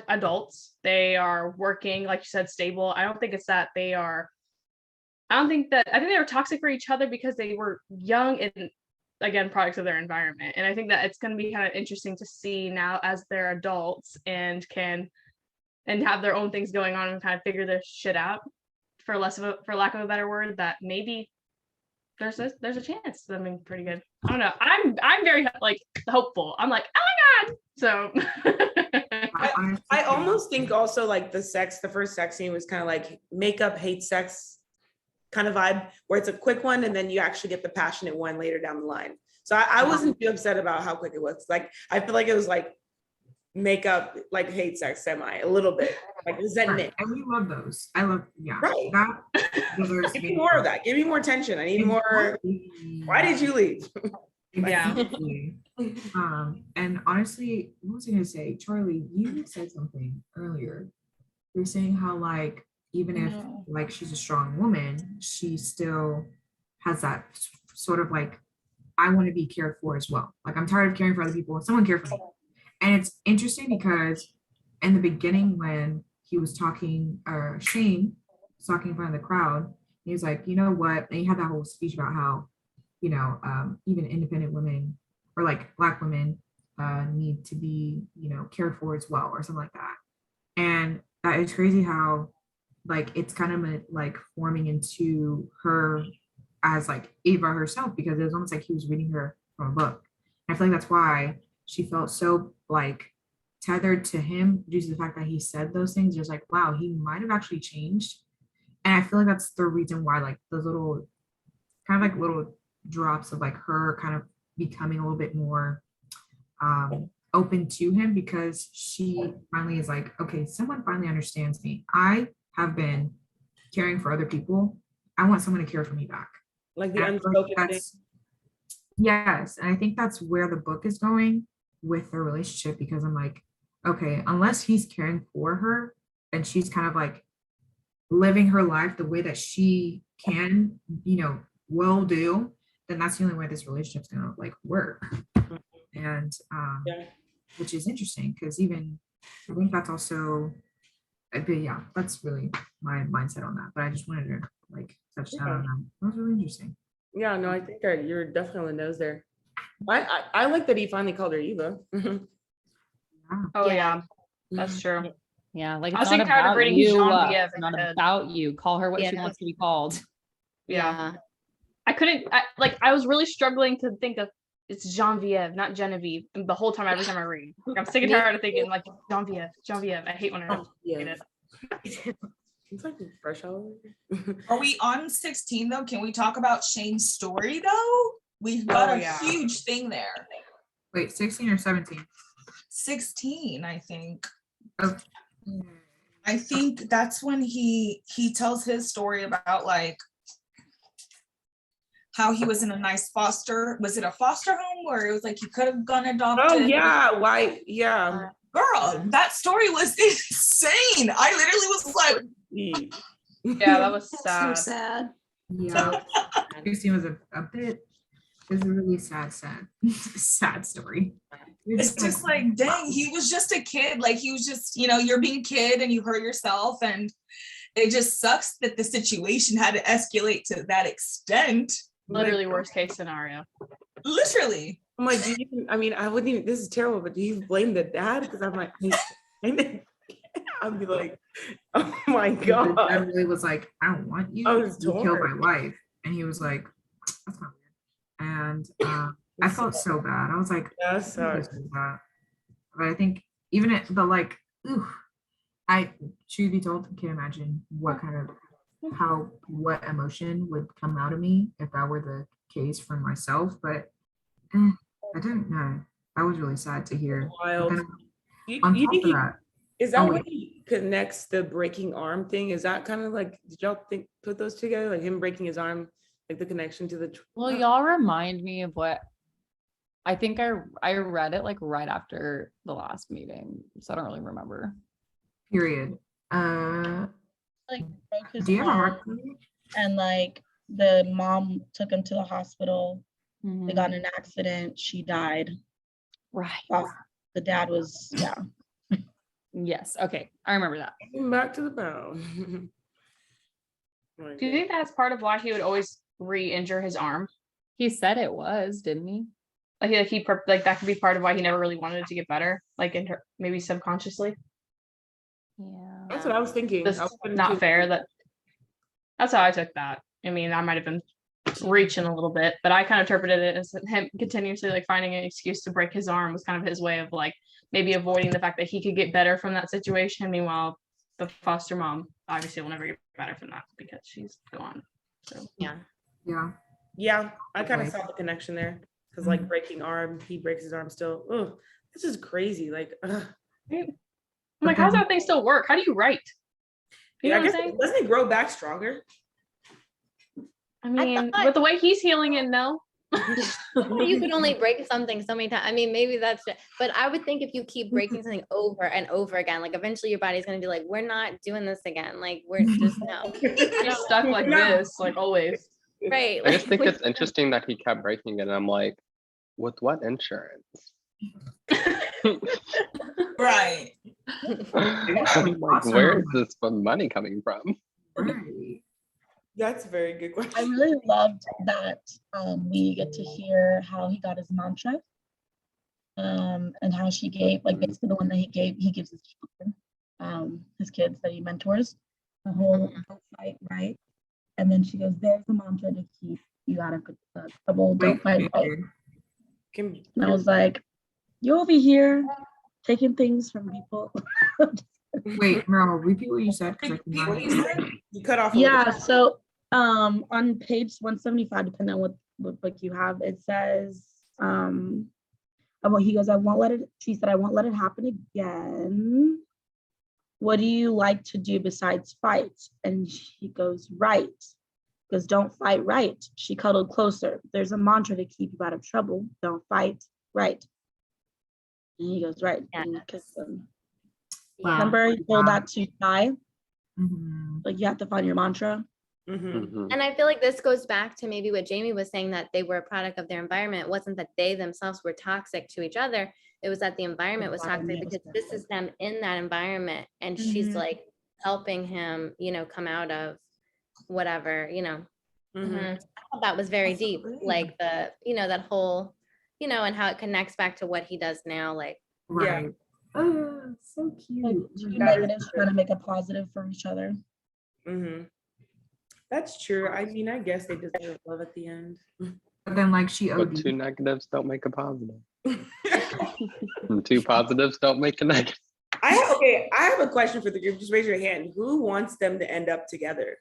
adults, they are working, like you said, stable. I think they were toxic for each other because they were young and again products of their environment. And I think that it's going to be kind of interesting to see now as they're adults and have their own things going on and kind of figure this shit out, for lack of a better word, that maybe there's a chance. I mean, pretty good. I don't know. I'm very like hopeful. I'm like, oh my god. So I almost think also like the first sex scene was kind of like makeup hate sex kind of vibe, where it's a quick one and then you actually get the passionate one later down the line. So I wasn't too upset about how quick it was. Like I feel like it was like makeup like hate sex a little bit like resentment. And we love those. I love right. That Give me more of that. Give me more tension. I need more. Why did you leave? Yeah. Exactly. And honestly, what was I gonna say? Charlie, you said something earlier. You're saying how like even if like she's a strong woman, she still has that sort of like, I want to be cared for as well. Like I'm tired of caring for other people. Someone care for me. And it's interesting because in the beginning when he was talking, Shane was talking in front of the crowd, he was like, you know what? And he had that whole speech about how, you know, even independent women or like Black women need to be, you know, cared for as well or something like that. And that is crazy how like it's kind of like forming into her as like Eva herself because it was almost like he was reading her from a book. And I feel like that's why she felt so like tethered to him due to the fact that he said those things. Just like, wow, he might have actually changed. And I feel like that's the reason why like those little kind of like little drops of like her kind of becoming a little bit more open to him because she finally is like, okay, someone finally understands me. I have been caring for other people. I want someone to care for me back. Like the And I feel like unspoken thing. yes, and I think that's where the book is going with their relationship because I'm like, okay, unless he's caring for her and she's kind of like living her life the way that she can, you know, will do, then that's the only way this relationship's gonna like work. And Yeah. which is interesting because even I think that's also, but yeah, that's really my mindset on that. But I just wanted to like touch down on that. That was really interesting. Yeah, no, I think that you're definitely on the nose there. I like that he finally called her Eva. Oh Yeah. yeah, that's true. Yeah, like I it's was not thinking tired of about reading you. Genevieve It's not instead. about you. Call her what she Yeah. wants to be called. Yeah. I was really struggling to think of it's Genevieve, not Genevieve. And the whole time, every time I read, like, I'm sick and tired of thinking like Genevieve. I hate when I hate Yeah. it. It's like fresh all over. Are we on 16 though? Can we talk about Shane's story though? We've got a yeah. huge thing there. Wait, 16 or 17? 16, I think. Oh. I think that's when he tells his story about like how he was in a nice was it a foster home where it was like he could have gone adopted? Oh yeah, why? Yeah. Girl, that story was insane. I literally was like, Yeah, that was So sad. sad. Yeah, 16 was a bit. It was a really sad story. it's just like, dang, he was just a kid. Like he was just, you know, you're being a kid and you hurt yourself, and it just sucks that the situation had to escalate to that extent. Literally worst case scenario. Literally. I'm like, do you, I mean, I wouldn't even, this is terrible, but do you blame the dad? Because I'm like, I'd be like, oh my The God. dad really was like, I don't want you. I was You killed torn. my wife. And he was like, that's not weird. And I felt so bad. I was like, Yeah, "Who sorry. does that?" But I think even it, but like, ooh, I truth be told, can't imagine what kind of what emotion would come out of me if that were the case for myself. But I don't know. That was really sad to hear. But Wild. then You, on you top think of that, is that oh, when wait. he connects the breaking arm thing? Is that kind of like, did y'all think put those together? Like him breaking his arm, like the connection to the Well, y'all remind me of what I think I read it like right after the last meeting, so I don't really remember. period. Like broke his Do you have a arm, heart? Period? and like the mom took him to the hospital. They got in Mhm. an accident. She died. Right. The dad was, yeah. Yes. Okay. I remember that. back to the bow. Do you think that's part of why he would always re-injure his arm? He said it was, didn't he? Like that could be part of why he never really wanted it to get better, like maybe subconsciously. Yeah. That's what I was thinking. That's I was putting not two- fair. That's how I took that. I mean, I might have been reaching a little bit, but I kind of interpreted it as him continuously like finding an excuse to break his arm was kind of his way of like maybe avoiding the fact that he could get better from that situation. Meanwhile, the foster mom obviously will never get better from that because she's gone. So Yeah. Yeah. Yeah, I kind of Okay. saw the connection there because like breaking arm, he breaks his arm still. Oh, this is crazy. Like, I'm like, how's that thing still work? How do you write? You know yeah, I what I'm guess saying? doesn't it grow back stronger? I mean, thought- with the way he's healing it, no. You could only break something so many times. I mean, maybe that's it. But I would think if you keep breaking something over and over again, like eventually your body's gonna be like, we're not doing this again. Like we're just no. You're stuck like this, like always. Right. I just think we- it's interesting that he kept breaking it. And I'm like, with what insurance? Right. I'm like, where is this money coming from? Right. That's a very good I question. really loved that we get to hear how he got his mantra, and how she gave, like basically the one that he gives his children, his kids that he mentors, the whole don't fight right, and then she goes, "There's the mantra to keep you out of trouble. Don't fight right." Can, And I was like, "You over here taking things from people." Wait, Meryl, repeat what you said. 'Cause I Repeat cannot what you hear said? you. you cut off a little Yeah, bit. so on page 175, depending on what book you have, it says, he goes, she said, "I won't let it happen again. What do you like to do besides fight?" And she goes, "Right." Because don't fight right. She cuddled closer. "There's a mantra to keep you out of trouble. Don't fight right." And he goes, "Right." And Yes. kissed him. Yeah. Remember, he told that to Ty, Mhm. like, you have to find your mantra. Mhm. Mhm. And I feel like this goes back to maybe what Jamie was saying, that they were a product of their environment. It wasn't that they themselves were toxic to each other. It was that the environment was toxic Environment was because this is them in that environment. And she's Mhm. like helping him, come out of whatever, Mhm. I thought that was very deep. Absolutely. Like that whole, and how it connects back to what he does now. Like, Right. Oh, so Like cute. two That is negatives good. trying to make a positive for each other. Mhm. That's true. I mean, I guess they deserve love at the end. But then like she But OD'd. two negatives don't make a positive. And two positives don't make a negative. I have a question for the group. Just raise your hand. Who wants them to end up together?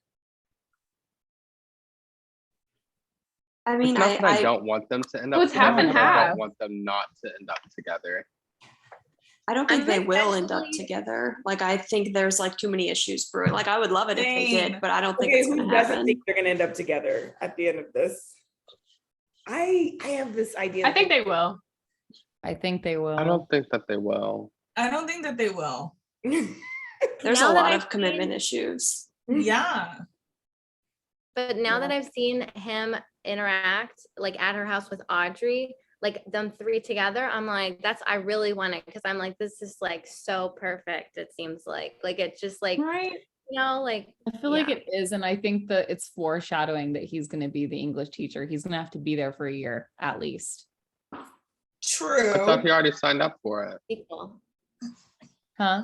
I mean, It's not that I I don't want them to end Well, up it's half together, and but I half. don't want them not to end up together. don't think I'm they will end up especially- together. Like, I think there's like too many issues brewing. Like, I would love it if they did, Same. but I don't think Okay, it's who gonna doesn't happen. think they're gonna end up together at the end of this? I have this idea. I think they will. I think they will. I don't think that they will. I don't think that they will. There's Now a that lot I've of commitment seen- issues. Yeah. But now that Yeah. I've seen him interact like at her house with Audrey, like them three together, I'm like, I really want it, because I'm like, this is like so perfect. It seems like it's just like, Right. like I feel like yeah. it is, and I think that it's foreshadowing that he's going to be the English teacher. He's going to have to be there for a year at least. I True. thought he already signed up for it. people. Huh?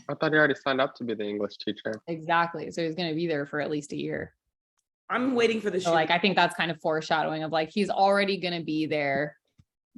I thought he already signed up to be the English teacher. Exactly. So he's going to be there for at least a year. I'm waiting for the So shoe. like, I think that's kind of foreshadowing of like, he's already going to be there.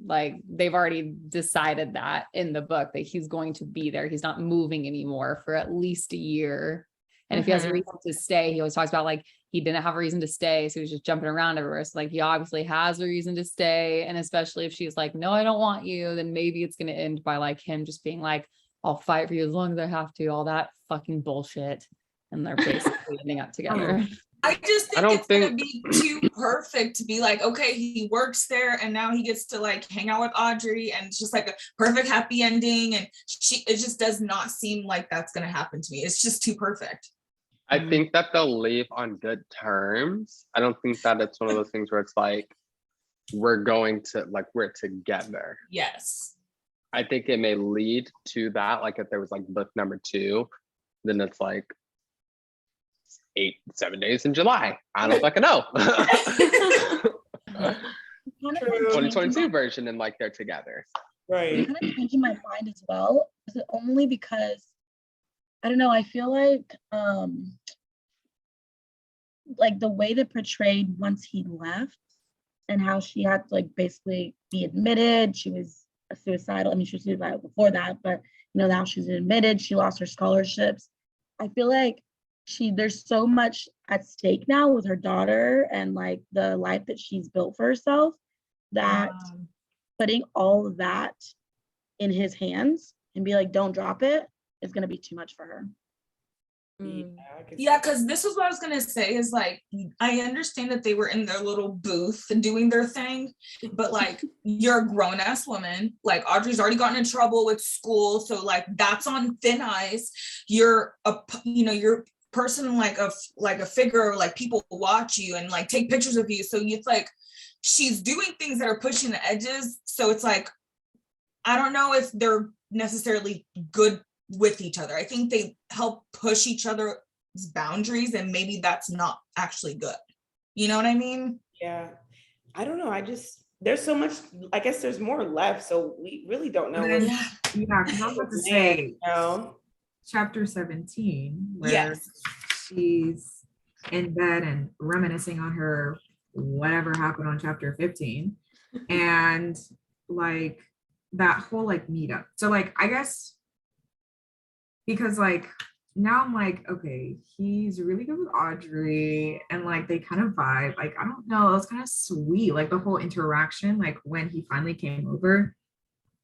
Like they've already decided that in the book that he's going to be there. He's not moving anymore for at least a year. And if he has a reason to stay, he always talks about like, he didn't have a reason to stay. So he's just jumping around everywhere. So like, he obviously has a reason to stay. And especially if she's like, no, I don't want you, then maybe it's going to end by like him just being like, I'll fight for you as long as I have to, all that fucking bullshit. And they're basically ending up together. I just think don't it's gonna be too perfect to be like, okay, he works there and now he gets to like hang out with Audrey and it's just like a perfect happy ending. And it just does not seem like that's gonna happen to me. It's just too perfect. I think that they'll leave on good terms. I don't think that it's one of those things where it's like, we're together. Yes. I think it may lead to that. Like if there was like book number 2, then it's like 7 days in July. I don't fucking know. Kind of like 2022 version, and like they're together. Right. kind of changing my mind as well. Is it only because I don't know, I feel like the way they portrayed once he left and how she had to like basically be admitted, she was suicidal. I mean, she was suicidal before that, but now she's admitted, she lost her scholarships. I feel like there's so much at stake now with her daughter and like the life that she's built for herself, that putting all of that in his hands and be like, don't drop it, is going to be too much for her. Yeah, because this was what I was gonna say is like, I understand that they were in their little booth and doing their thing, but like you're a grown-ass woman, like Audrey's already gotten in trouble with school, so like that's on thin ice. You're you're a person like a figure, like people watch you and like take pictures of you. So it's like she's doing things that are pushing the edges. So it's like, I don't know if they're necessarily good with each other. I think they help push each other's boundaries, and maybe that's not actually good. You know what I mean? Yeah. I don't know. There's so much, I guess there's more left. So we really don't know. Then, Yeah. yeah, because I was about to say, You know? chapter 17, where Yes. she's in bed and reminiscing on her whatever happened on chapter 15, and like that whole like meetup. So like I guess because like now I'm like, okay, he's really good with Audrey and like they kind of vibe. Like I don't know, it was kind of sweet, like the whole interaction, like when he finally came over,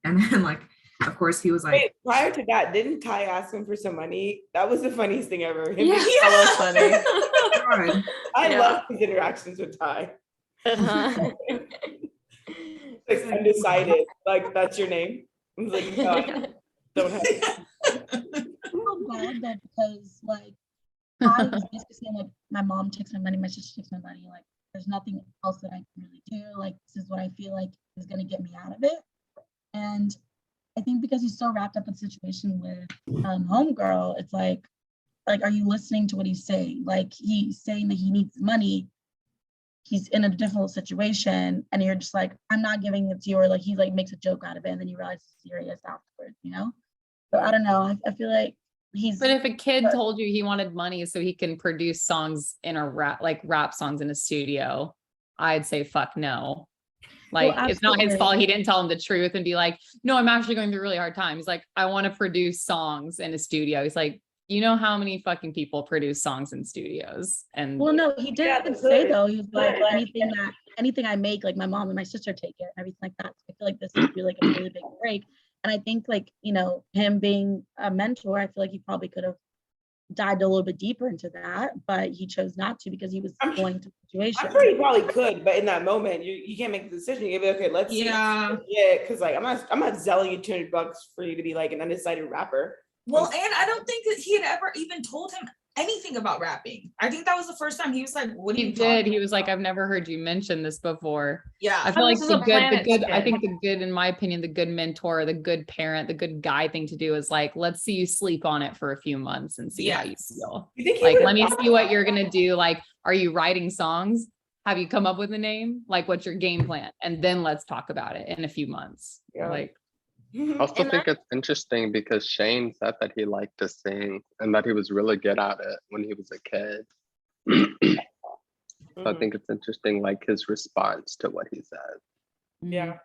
and then like of course he was like, Wait, prior to that, didn't Ty ask him for some money? That was the funniest thing ever. Yeah. That was funny. God, I Yeah. love his interactions with Ty. Uh-huh. Like undecided. Like that's your name. I was like, no, I don't have it. I feel bad though because like I was basically saying like my mom takes my money, my sister takes my money, like there's nothing else that I can really do. Like this is what I feel like is gonna get me out of it. And I think because he's so wrapped up in the situation with homegirl, it's like are you listening to what he's saying? Like he's saying that he needs money. He's in a difficult situation, and you're just like, I'm not giving it to you, or like he like makes a joke out of it, and then you realize it's serious afterwards, you know? So I don't know. I feel like he's. But if a kid told you he wanted money so he can produce songs in a rap songs in a studio, I'd say fuck no. Like it's not his absolutely. fault. He didn't tell him the truth and be like, no, I'm actually going through a really hard time. He's like, I want to produce songs in a studio. He's like, you know how many fucking people produce songs in studios? And Well, no, he Yeah, did that's say good. though. He was like, Good. anything I make, like my mom and my sister take it, everything like that. So I feel like this is really like a really big break. And I think like, him being a mentor, I feel like he probably could have dived a little bit deeper into that, but he chose not to because he was I'm going to the situation. I'm sure you probably could, but in that moment, you can't make the decision. You can be okay, let's see. Yeah. Yeah, because like I'm not selling you $200 for you to be like an undecided rapper. Well, and I don't think that he had ever even told him anything about rapping. I think that was the first time he was like, what are he you did. talking He was like, about? I've never heard you mention this before. Yeah. I feel like this is a planet I kid. think the good, in my opinion, the good mentor, the good parent, the good guy thing to do is like, let's see you sleep on it for a few months and see how you Yes. feel. You think he Like, would've let me thought see what about you're going to do. Like, are you writing songs? Have you come up with a name? Like, what's your game plan? And then let's talk about it in a few months. Yeah. Like, I also And think it's interesting because Shane said that he liked to sing and that he was really good at it when he was a kid. So I Mhm. think it's interesting, like his response to what he said. Yeah.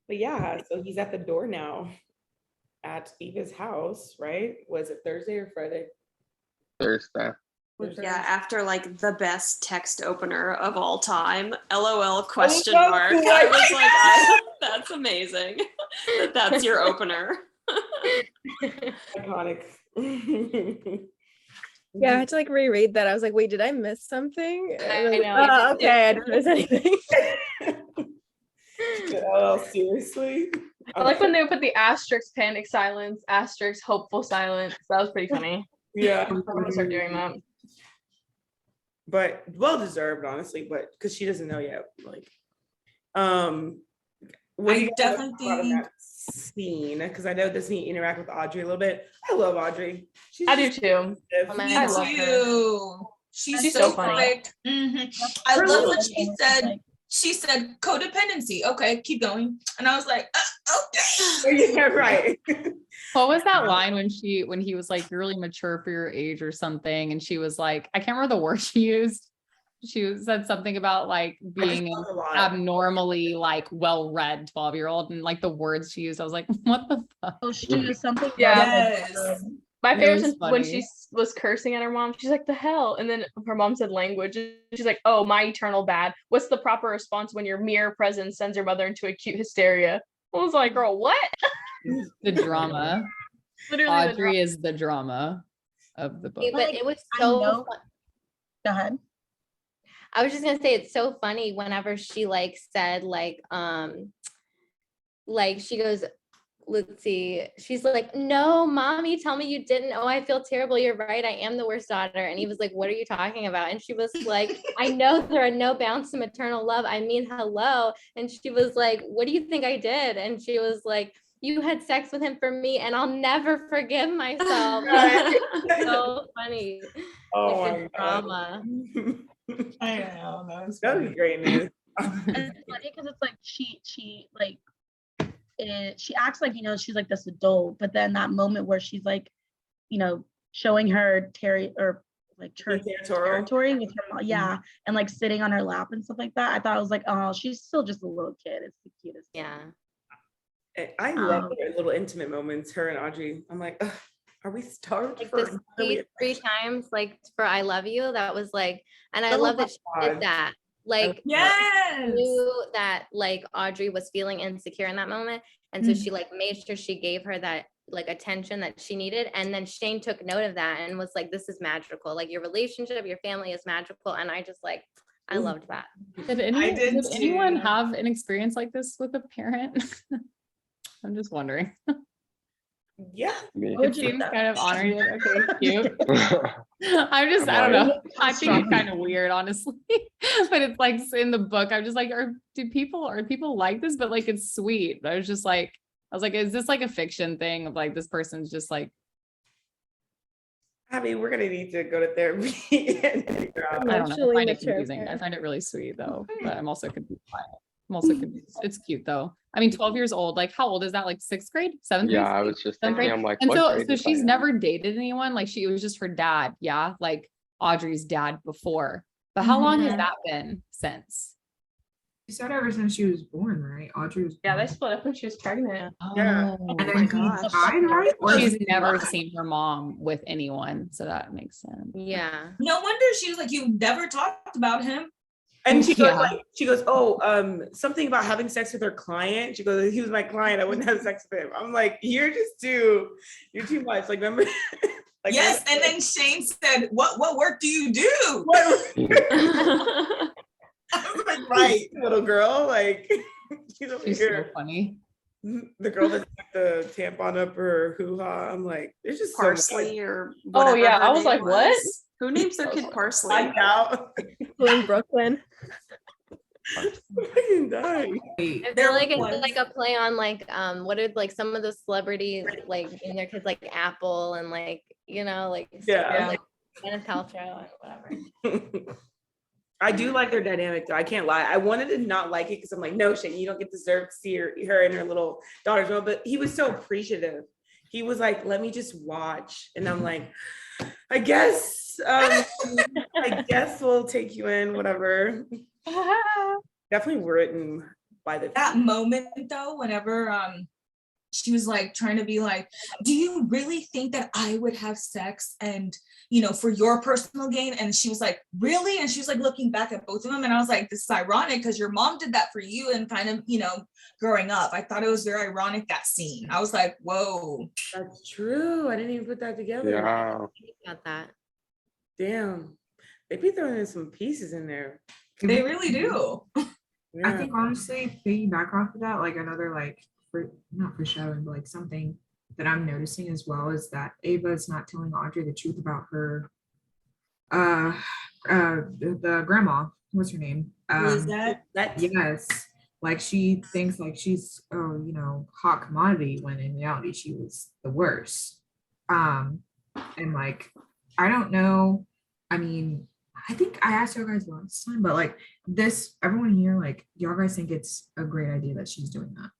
But yeah, so he's at the door now at Eva's house, right? Was it Thursday or Friday? Thursday. Yeah, after like the best text opener of all time, LOL question so mark. cool. I was like, that's amazing. That's your opener. Iconic. Yeah, I had to like reread that. I was like, wait, did I miss something? I Like, know, oh, okay, I didn't miss anything. Oh, seriously? I like when they would put the asterisk panic silence, asterisk hopeful silence. That was pretty funny. Yeah, I'm gonna start doing that. but well deserved, honestly. But because she doesn't know yet, like, what do you I guys definitely thought of that scene? Because I know this scene interact with Audrey a little bit. I love Audrey. She's I do just too. sensitive. man. Me I love her. too. She's She's so so funny. quick. Mhm. I Her love little- what she said. She said codependency. Okay, keep going. And I was like, okay. Yeah, right. what was that line when he was like, you're really mature for your age or something? And she was like, I can't remember the word she used. Said something about like I just being love a lot. abnormally like well-read 12-year-old, and like the words she used, I was like, what the fuck? So she was something. Yeah. Yes. My It favorite was is when funny. she was cursing at her mom. She's like, the hell. And then her mom said language. And she's like, oh, my eternal bad. What's the proper response when your mere presence sends your mother into acute hysteria? I was like, girl, what? The drama. Literally the Audrey is the drama. of the book. But Like, it was I so know- fun. Go ahead. I was just gonna say it's so funny whenever she like said like she goes, let's see, she's like, no, mommy, tell me you didn't. Oh, I feel terrible. You're right. I am the worst daughter. And he was like, what are you talking about? And she was like, I know there are no bounds to maternal love. I mean, hello. And she was like, what do you think I did? And she was like, you had sex with him for me and I'll never forgive myself. So funny. Oh Like my the God. drama. I know. That was greatness. And it's funny because it's like she like she acts like, you know, she's like this adult, but then that moment where she's like, you know, showing her territory with her mom, yeah, and like sitting on her lap and stuff like that. I thought it was like, oh, she's still just a little kid. It's the cutest. Yeah. I love their little intimate moments, her and Audrey. I'm like, ugh, are we starved Like for the sweet 3 times, like for I love you. That was like, and I Oh love my that she God. did that. Like Yes. knew that like Audrey was feeling insecure in that moment. And so Mhm. she like made sure she gave her that like attention that she needed. And then Shane took note of that and was like, this is magical. Like your relationship, your family is magical. And I just like, I loved that. Did anyone have an experience like this with a parent? I'm just wondering. Yeah. It seems kind of honoring. Okay, cute. I don't know. I think it's kind of weird, honestly. But it's like in the book, I'm just like, are people like this? But like, it's sweet. I was like, is this like a fiction thing of like this person's just like? I mean, we're gonna need to go to therapy and figure out. I don't know. I find it mature confusing. I parent. find it really sweet though, but I'm also confused by it. I'm also confused. It's cute though. I mean, 12 years old. Like, how old is that? Like 6th grade, 7th grade? Yeah, I was just Seventh thinking, grade? I'm like, And what so grade so is she's that? never dated anyone. Like it was just her dad. Yeah, like Audrey's dad before. But how long has Mhm. that been since? She said ever since she was born, right? Audrey was Yeah, they born. split up when she was pregnant. Yeah. Oh, And my then he gosh. died, right? Or She's he never died? seen her mom with anyone, so that makes sense. Yeah. No wonder she was like, you never talked about him. And she goes, Yeah. like, something about having sex with her client. She goes, he was my client. I wouldn't have sex with him. I'm like, you're too much. Like, remember? Like, Yes, and then Shane said, what work do you do? what? I was like, right, little girl. Like, she's over She's so here. funny. The girl that's like the tampon up her hoo-ha. I'm like, there's just so Parsley or whatever. Oh yeah, her I was name like, what? was. Who names their kid Parsley? much. Out. In Brooklyn. Fucking dying. Wait, I There feel like it's was- like a play on like what did like some of the celebrities like in their kids like Apple and like like Yeah. like Gwyneth Paltrow and whatever. I do like their dynamic though. I can't lie. I wanted to not like it because I'm like, no, Shane, you don't get deserved to see her and her little daughter's role. But he was so appreciative. He was like, let me just watch. And I'm like, I guess we'll take you in, whatever. Definitely written by the That moment though, whenever she was like trying to be like, do you really think that I would have sex and for your personal gain? And she was like, really? And she was like looking back at both of them, and I was like, this is ironic because your mom did that for you and kind of growing up. I thought it was very ironic, that scene. I was like, whoa. That's true. I didn't even put that together. Yeah. Got that. Damn. They be throwing in some pieces in there. They really do. I Yeah. think honestly, piggyback off of that, like another like not for showing, but like something that I'm noticing as well is that Ava is not telling Audrey the truth about her the grandma. What's her name? Who is that? Yes. Like she thinks like she's hot commodity when in reality she was the worst. And like I don't know. I mean, I think I asked you guys last time, but like everyone here, like, do y'all guys think it's a great idea that she's doing that?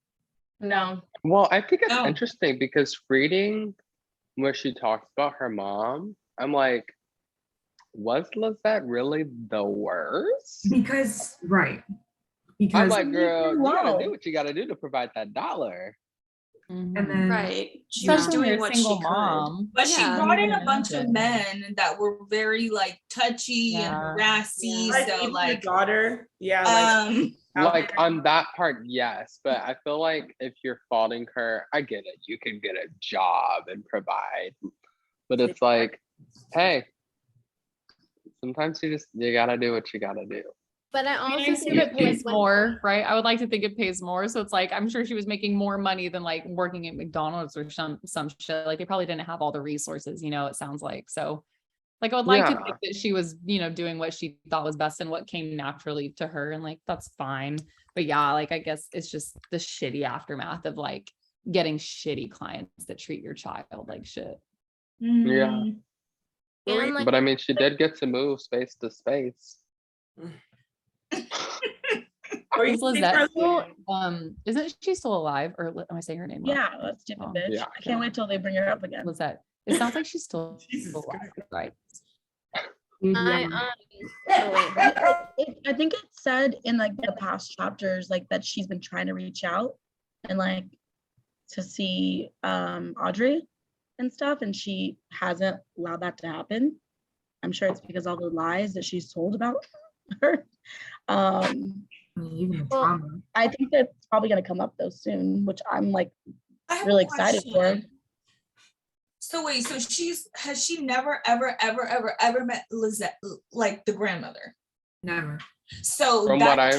No. Well, I think it's No. interesting because reading where she talks about her mom, I'm like, was Lizette really the worst? Because right. I'm Because like, girl, you gotta Wow. do what you gotta do to provide that dollar. and then Right. She was Especially when you're doing a what she single could. mom. But she Yeah. brought in Even a bunch of imagine. men that were very like touchy and Yeah. harassy. Like, So even the like daughter. Yeah. Like, out Like there. on that part, yes, but I feel like if you're faulting her, I get it. You can get a job and provide, but it's like hey, sometimes you gotta do what you gotta do. But I also It think pays more, right? I would like to think it pays more. So it's like, I'm sure she was making more money than like working at McDonald's or some shit. Like they probably didn't have all the resources, it sounds like. So like, I would like to Yeah. think that she was, doing what she thought was best and what came naturally to her. And like, that's fine. But yeah, like, I guess it's just the shitty aftermath of like getting shitty clients that treat your child like shit. Yeah. And like, But I mean, she did get to move space to space. Or Is you can say Lizette for- still, isn't she still alive? Or am I saying her name wrong? Yeah, that stupid Oh, bitch. yeah. I can't wait till they bring her up again. Lizette. It sounds like she's still Jesus alive, right? I oh, wait. I think it said in like the past chapters like that she's been trying to reach out and like to see Audrey and stuff, and she hasn't allowed that to happen. I'm sure it's because all the lies that she's told about her. I mean, even the trauma. I think that's probably gonna come up though soon, which I'm like I have really a excited for. question. So wait, so has she never ever met Lizette, like the grandmother? Never. So From what I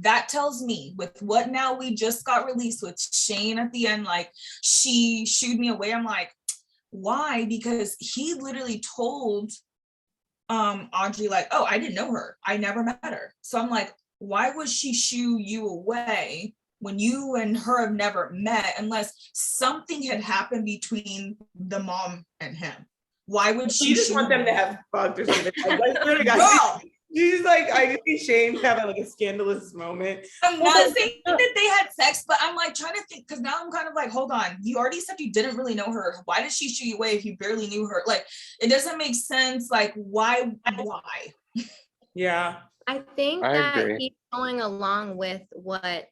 that tells me with what now we just got released with Shane at the end, like she shooed me away. I'm like, why? Because he literally told Audrey like, oh, I didn't know her. I never met her. So I'm like, why would she shoo you away when you and her have never met unless something had happened between the mom and him? Why would she? You just shoo want them him to away? have fucked or something. I swear to God, Girl, she's like, I just see Shane having like a scandalous moment. I'm not saying that they had sex, but I'm like trying to think because now I'm kind of like, hold on, you already said you didn't really know her. Why did she shoo you away if you barely knew her? Like, it doesn't make sense. Like, why? Yeah. I think I that agree. he's going along with what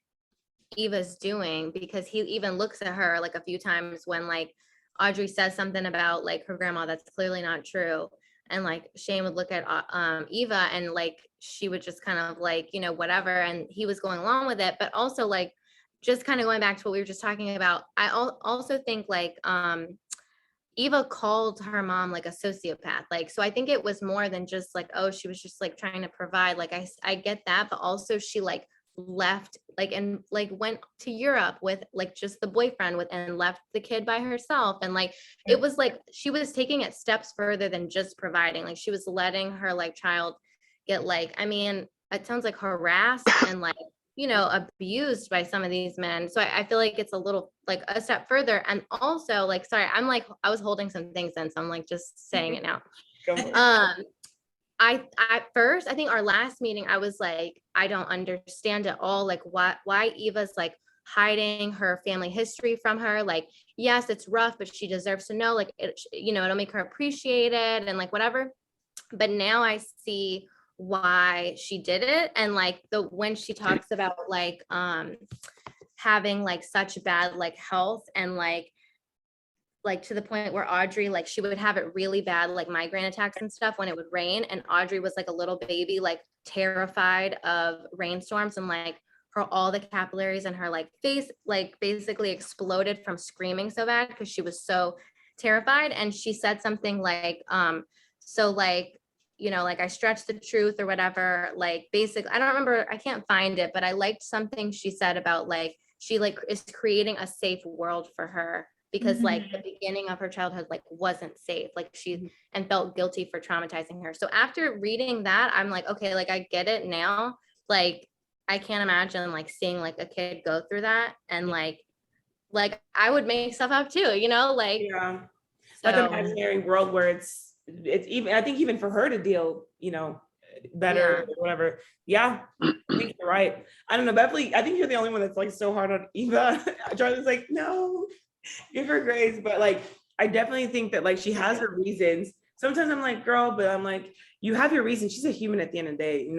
Eva's doing because he even looks at her like a few times when like Audrey says something about like her grandma that's clearly not true. And like Shane would look at Eva and like she would just kind of like, whatever. And he was going along with it. But also like just kind of going back to what we were just talking about, I also think like Eva called her mom like a sociopath. Like, so I think it was more than just like, oh, she was just like trying to provide. Like, I get that, but also she like left like and like went to Europe with like just the boyfriend with and left the kid by herself. And like, it was like she was taking it steps further than just providing. Like she was letting her like child get like, I mean, it sounds like harassed and like, abused by some of these men. So I feel like it's a little like a step further. And also like, sorry, I'm like, I was holding some things in, so I'm like just saying it now. Go for it. I first, I think our last meeting, I was like, I don't understand at all, like why Eva's like hiding her family history from her. Like, yes, it's rough, but she deserves to know, like, it'll make her appreciate it and like whatever. But now I see why she did it. And like when she talks about like having like such bad like health and like to the point where Audrey, like she would have it really bad, like migraine attacks and stuff when it would rain. And Audrey was like a little baby, like terrified of rainstorms, and like all the capillaries in her like face, like basically exploded from screaming so bad because she was so terrified. And she said something like, so like, like I stretched the truth or whatever, like basically, I don't remember, I can't find it, but I liked something she said about like, she like is creating a safe world for her because like the beginning of her childhood like wasn't safe, like she and felt guilty for traumatizing her. So after reading that, I'm like, okay, like I get it now. Like I can't imagine like seeing like a kid go through that and like I would make stuff up too, like Yeah. so, Like an imaginary world where it's even, I think even for her to deal, better or whatever. Yeah, I think you're right. I don't know, Beverly, I think you're the only one that's like so hard on Eva. Charlie's like, no, give her grace. But like, I definitely think that like she has her reasons. Sometimes I'm like, girl, but I'm like, you have your reasons. She's a human at the end of the day,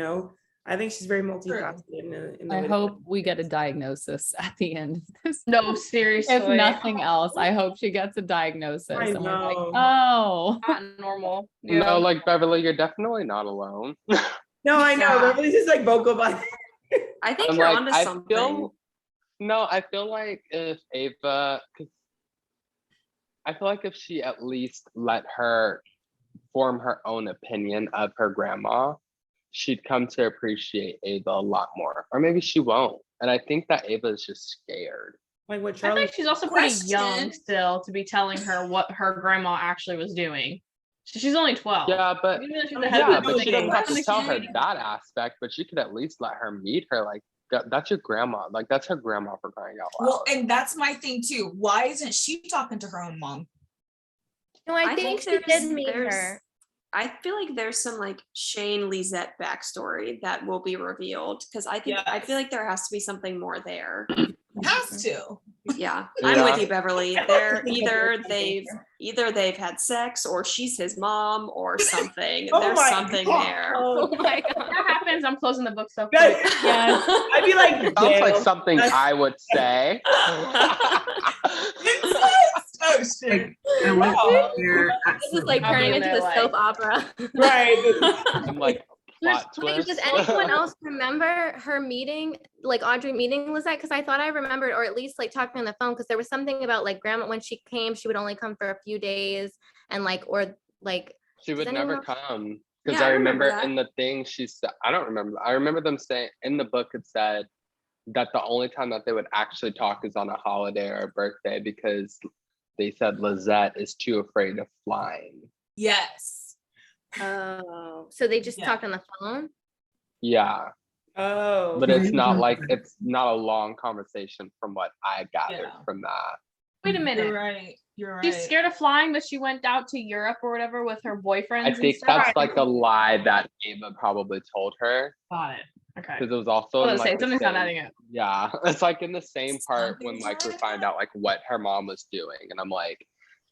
I think she's very multifaceted. I hope we get a diagnosis at the end. No, seriously. If nothing else, I hope she gets a diagnosis. I And we're like, know. oh. Not normal. No, like Beverly, you're definitely not alone. No, I know. Yeah. Beverly's just like vocal about it. I think I'm you're like, onto I something. I feel like if Ava, 'cause I feel like if she at least let her form her own opinion of her grandma, she'd come to appreciate Ava a lot more. Or maybe she won't. And I think that Ava is just scared. Like what I Charlie. think she's also pretty young Question. still to be telling her what her grandma actually was doing. She's only 12. Yeah, but Even though she's Yeah, ahead yeah, of but the she doesn't game. have to tell her Question. that aspect, but she could at least let her meet her. Like that's your grandma. Like that's her grandma for crying out loud. Well, and that's my thing too. Why isn't she talking to her own mom? No, I think she did meet her. I feel like there's some like Shane Lizette backstory that will be revealed because I feel like there has to be something more there. Has to. Yeah, I'm with Yeah. you, Beverly. They're either they've had sex or she's his mom or something. Oh There's my something God. there. Oh my god. That happens. I'm closing the book so quick. That- Yes. I'd be like, Sounds like "Damn." something I would say. Oh shit. I love Oh. there at This is like turning into a soap opera. Right. I'm like plot twist. Does anyone else remember her meeting, like Audrey meeting Lizette? Because I thought I remembered, or at least like talking on the phone, because there was something about like grandma when she came, she would only come for a few days, and like, or like, She would Does never anyone- come because Yeah, I I remember remember that. in the thing she said. I don't remember. I remember them saying in the book it said that the only time that they would actually talk is on a holiday or a birthday because they said Lizette is too afraid of flying. Yes. oh, so they just Yeah. talked on the phone. Yeah, Oh. but it's not like Mhm. it's not a long conversation from what I gathered Yeah. from that. Wait a You're minute. right. You're right. She's scared of flying, but she went out to Europe or whatever with her boyfriends. I and think stuff. that's like the lie that Ava probably told her Got it. Okay. because it was also in Let's say like the something's not same- adding up. Yeah, it's like in the same part when Something's like we not find adding out like what her mom was doing, and I'm like,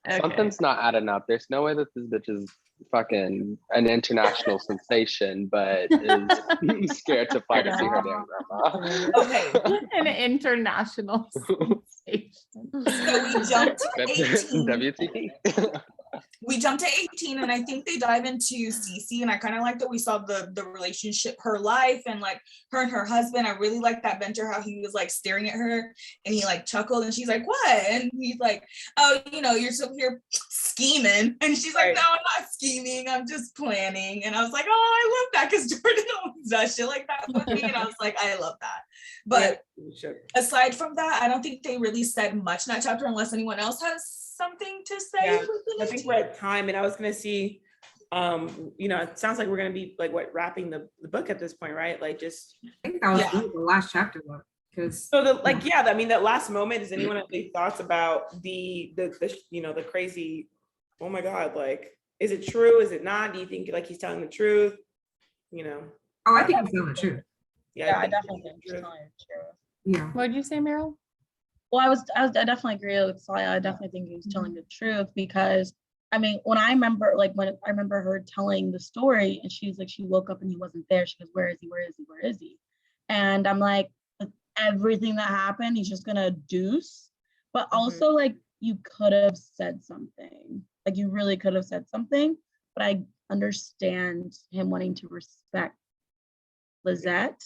Okay. something's not adding up. There's no way that this bitch is fucking an international sensation, but is scared to fly to see her damn grandma. Okay. An international sensation. So we jumped to 18. WTP. We jumped to 18 and I think they dive into Cece, and I kind of like that we saw the relationship, her life, and like her and her husband. I really like that Venter, how he was like staring at her and he like chuckled and she's like, what? And he's like, oh, you know, you're so here scheming. And she's like, Right. no, I'm not scheming, I'm just planning. And I was like, oh, I love that because Jordan always does shit like that with me. And I was like, I love that. But Sure. aside from that, I don't think they really said much in that chapter unless anyone else has something to say. Yeah, within I it. think we're at time, and I was gonna see, you know, it sounds like we're gonna be like wrapping the book at this point, right? Like just I think that was Yeah. the last chapter though, because so the like yeah, I mean that last moment. Does anyone have any thoughts about the you know the crazy? Oh my God, like is it true? Is it not? Do you think like he's telling the truth? You know, I think he's telling the truth. Yeah, I think definitely he's think she's telling the telling the truth. Yeah. What did you say, Meryl? Well, I definitely agree with Saya. I definitely think he was telling the truth because I mean, when I remember her telling the story and she's like, she woke up and he wasn't there. She goes, where is he? Where is he? Where is he? And I'm like, with everything that happened, he's just gonna deuce. But also like you could have said something. Like you really could have said something, but I understand him wanting to respect Lizette.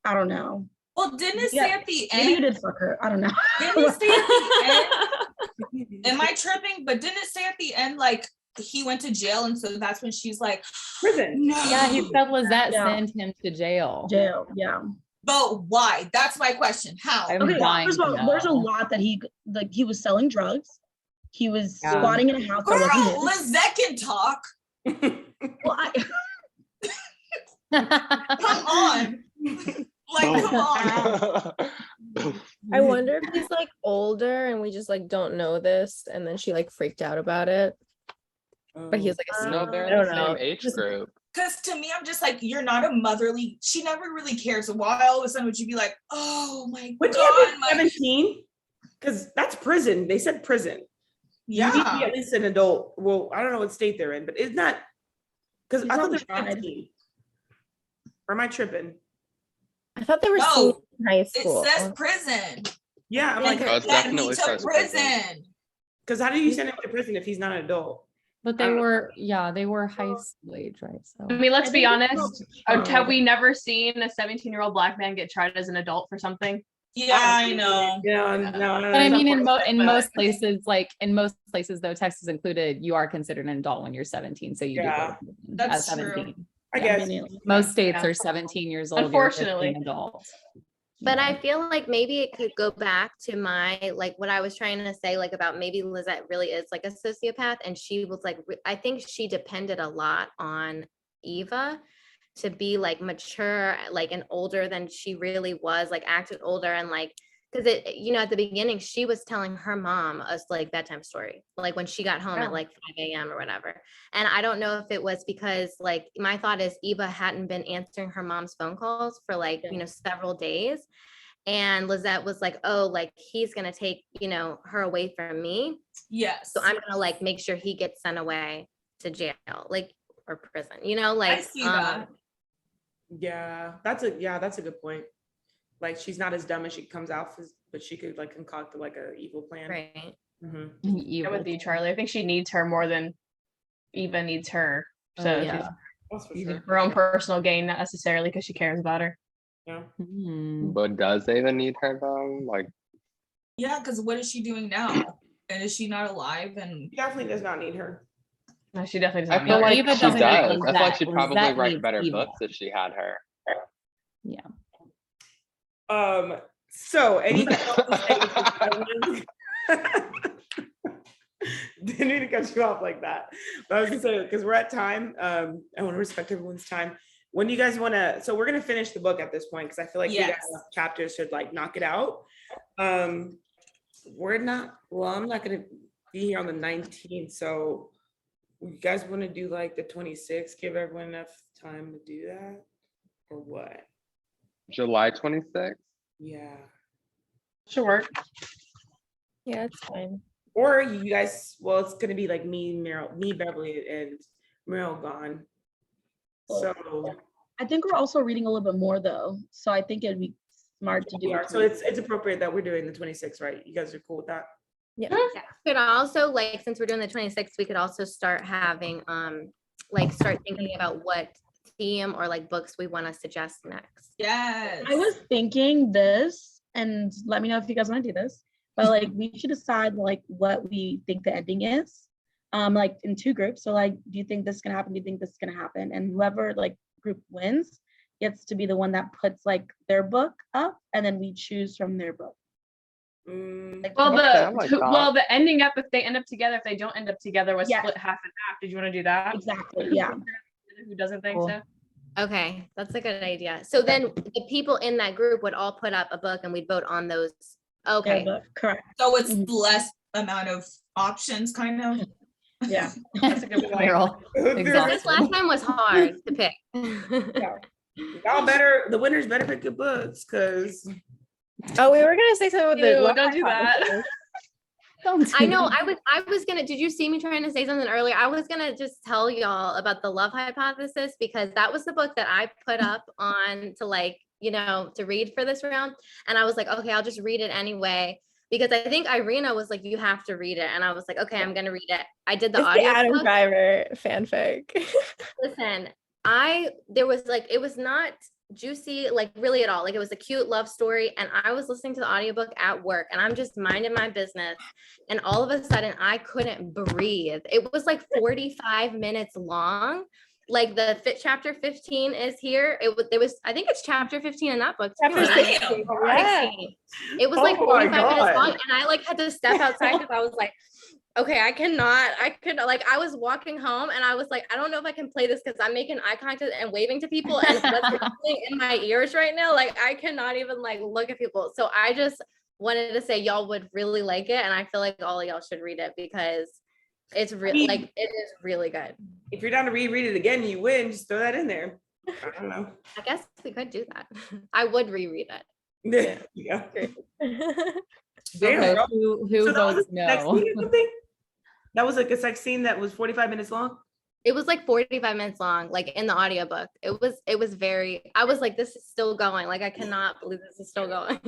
I don't know. Well, didn't it Yeah, say at the Maybe you end? did fuck her. I don't know. Didn't it say at the end? Am I tripping? But didn't it say at the end like he went to jail, and so that's when she's like, prison. no. Yeah, he said Lizette Yeah. sent him to jail. Jail. Yeah. But why? That's my question. How? I'm Okay, dying first to of all, there's a know. lot that he was selling drugs. He was Yeah. squatting in a house that wasn't Girl, his. Lizette can talk. Well, Come on. Like, come on. I wonder if he's like older and we just like don't know this, and then she like freaked out about it. But he's like a No, senior. they're I in the don't know. same age Just- group. Because to me, I'm just like, you're not a motherly. She never really cares. So why all of a sudden would you be like, oh my Would you God. be my- 17? Because that's prison. They said prison. You need to be Yeah. at least an adult. Well, I don't know what state they're in, but it's not because He's I thought on they were trial. 15. Or am I tripping? I thought they were No, seniors in high It school. says prison. Yeah, I'm like, Oh, it Send definitely me to says prison. prison. because how do you send him to prison if he's not an adult? But they were, yeah, they were high school age, right? So I mean, let's I be think it's honest. called Have we never seen a 17-year-old black man get tried as an adult for something? Yeah, I know. No. But I mean, in most places, though, text is included, you are considered an adult when you're 17. So you do Yeah. vote That's at 17. true. I guess. Most states Yeah. are 17 years old. Unfortunately. You're an adult. But I feel like maybe it could go back to my, like what I was trying to say, like about maybe Lizette really is like a sociopath. And she was like, I think she depended a lot on Eva to be like mature, like and older than she really was, like acted older and like, because it, you know, at the beginning, she was telling her mom a like bedtime story, like when she got home at like 5 a.m. or whatever. And I don't know if it was because like my thought is Eva hadn't been answering her mom's phone calls for like, you know, several days. And Lizette was like, oh, like he's gonna take, you know, her away from me. Yes. So I'm gonna like make sure he gets sent away to jail, like or prison, you know, like I see that. Yeah, that's a good point. Like she's not as dumb as she comes out, but she could like concoct like a evil plan. right. Mm-hmm. I'm with you, Charlie. I think she needs her more than Eva needs her. So yeah. That's for sure. her own personal gain, not necessarily because she cares about her. Yeah. But does Ava need her though? Like, Yeah, because what is she doing now? And is she not alive? And She definitely does not need her. No, she definitely doesn't. I feel need her. like Eva she doesn't does. need I feel like she'd Lizette. probably Lizette write needs better Eva. books if she had her. Yeah. So anything else to say with didn't mean to cut you off like that. But I was gonna say, because we're at time, I want to respect everyone's time. When do you guys want to, so we're gonna finish the book at this point, because I feel like you guys have chapters should like knock it out. We're not, well, I'm not gonna be here on the 19th, so you guys want to do like the 26th, give everyone enough time to do that, or what? July 26th? Yeah. Should work. Yeah, it's fine. Or you guys, well, it's gonna be like me, Meryl, me, Beverly, and Meryl gone. So I think we're also reading a little bit more though. So I think it'd be smart to do we are. it. So it's appropriate that we're doing the 26th, right? You guys are cool with that? Yeah. Could also like, since we're doing the 26th, we could also start having like start thinking about what theme or like books we want to suggest next. yes. I was thinking this, and let me know if you guys want to do this, but like we should decide like what we think the ending is, like in 2 groups. So like, do you think this is gonna happen? Do you think this is gonna happen? And whoever like group wins gets to be the one that puts like their book up, and then we choose from their book. Like, Well, Okay, I like that. the ending up, if they end up together, if they don't end up together, was Yes. split half and half. Did you want to do that? exactly, yeah. Who doesn't think Cool. so? Okay, that's a good idea. So then the people in that group would all put up a book and we'd vote on those. Their Okay. book, correct. So it's Mhm. less amount of options, kind of. Yeah. That's a good point. Meryl, This exhausted. last time was hard to pick. Y'all better, the winners better pick good books, because Oh, we were gonna say something with the Ew, love don't do that. hypothesis. Don't do I know that. I was gonna, did you see me trying to say something earlier? I was gonna just tell y'all about the love hypothesis, because that was the book that I put up on to like, you know, to read for this round. And I was like, okay, I'll just read it anyway. Because I think Irina was like, you have to read it. And I was like, okay, I'm gonna read it. I did the It's the audio Adam book. Driver fanfic. Listen, there was like, it was not juicy, like really at all. Like it was a cute love story. And I was listening to the audiobook at work and I'm just minding my business. And all of a sudden I couldn't breathe. It was like 45 minutes long. Like the chapter 15 is here. It was, I think it's chapter 15 in that book. too, Chapter right? 16, yeah. 16. It was like Oh my 45 minutes God. long. And I like had to step outside because I was like, okay, I could like, I was walking home and I was like, I don't know if I can play this because I'm making eye contact and waving to people and what's happening in my ears right now. Like I cannot even like look at people. So I just wanted to say y'all would really like it. And I feel like all of y'all should read it because it's really like, it is really good. if you're down to reread it again, you win. Just throw that in there. I don't know. I guess we could do that. I would reread it. Yeah. Okay, Damn, who so that was votes a sex no? scene or something? That was like a sex scene that was 45 minutes long. It was like 45 minutes long, like in the audiobook. It was very, I was like, this is still going. Like, I cannot believe this is still going.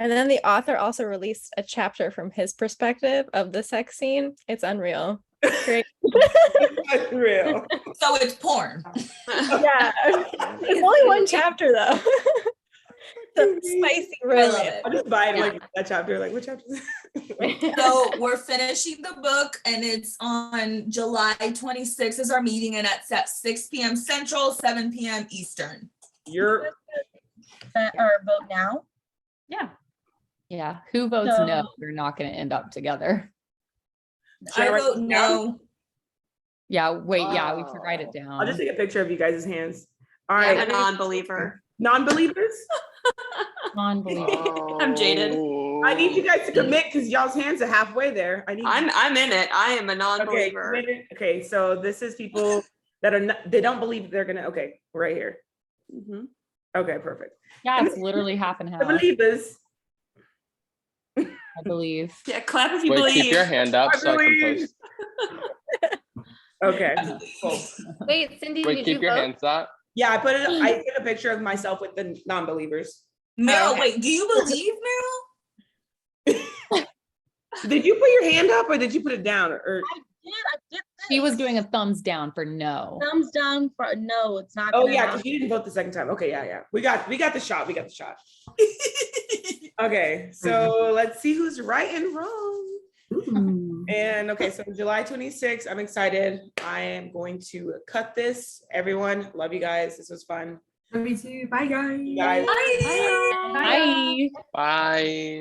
And then the author also released a chapter from his perspective of the sex scene. It's unreal. Great. That's real. So it's porn. Yeah. It's only one chapter though. The spicy I love romance. it. I'll just buy it like that chapter. Like, what chapter is that? So we're finishing the book and it's on July 26th is our meeting and it's at 6 p.m. Central, 7 p.m. Eastern. You're Or vote now. Yeah. Yeah. Who votes no? No. They're not going to end up together. I Should write vote it down? no. Yeah. Wait. Yeah. We should write it I'll down. just take a picture of you guys' hands. All I'm right, a non-believer. non-believers. Non-believer. I'm jaded. I need you guys to commit because y'all's hands are halfway there. I need. I'm in it. I am a okay. non-believer. Committed. Okay, so this is people that are not. They don't believe they're gonna. Okay, right here. Mhm. Okay, perfect. Yeah. It's literally half and half. The believers. I believe. Yeah, clap if you Wait, believe. keep your hand up I so I can believe. post. Okay. Cool. Wait, Cindy, Wait, did keep you your vote? hands up. Yeah, I put it. I took a picture of myself with the non-believers. Meryl, Okay. wait, do you believe, Meryl? Did you put your hand up or did you put it down? Or I did She was doing a thumbs down for no. thumbs down for no, it's not. oh gonna yeah, happen. because you didn't vote the second time. Okay, yeah. We got the shot. We got the shot. Okay, so let's see who's right and wrong. And okay, so July 26th, I'm excited. I am going to cut this. Everyone, love you guys. This was fun. Love you too. Bye, guys. You guys. Bye. Bye. Bye.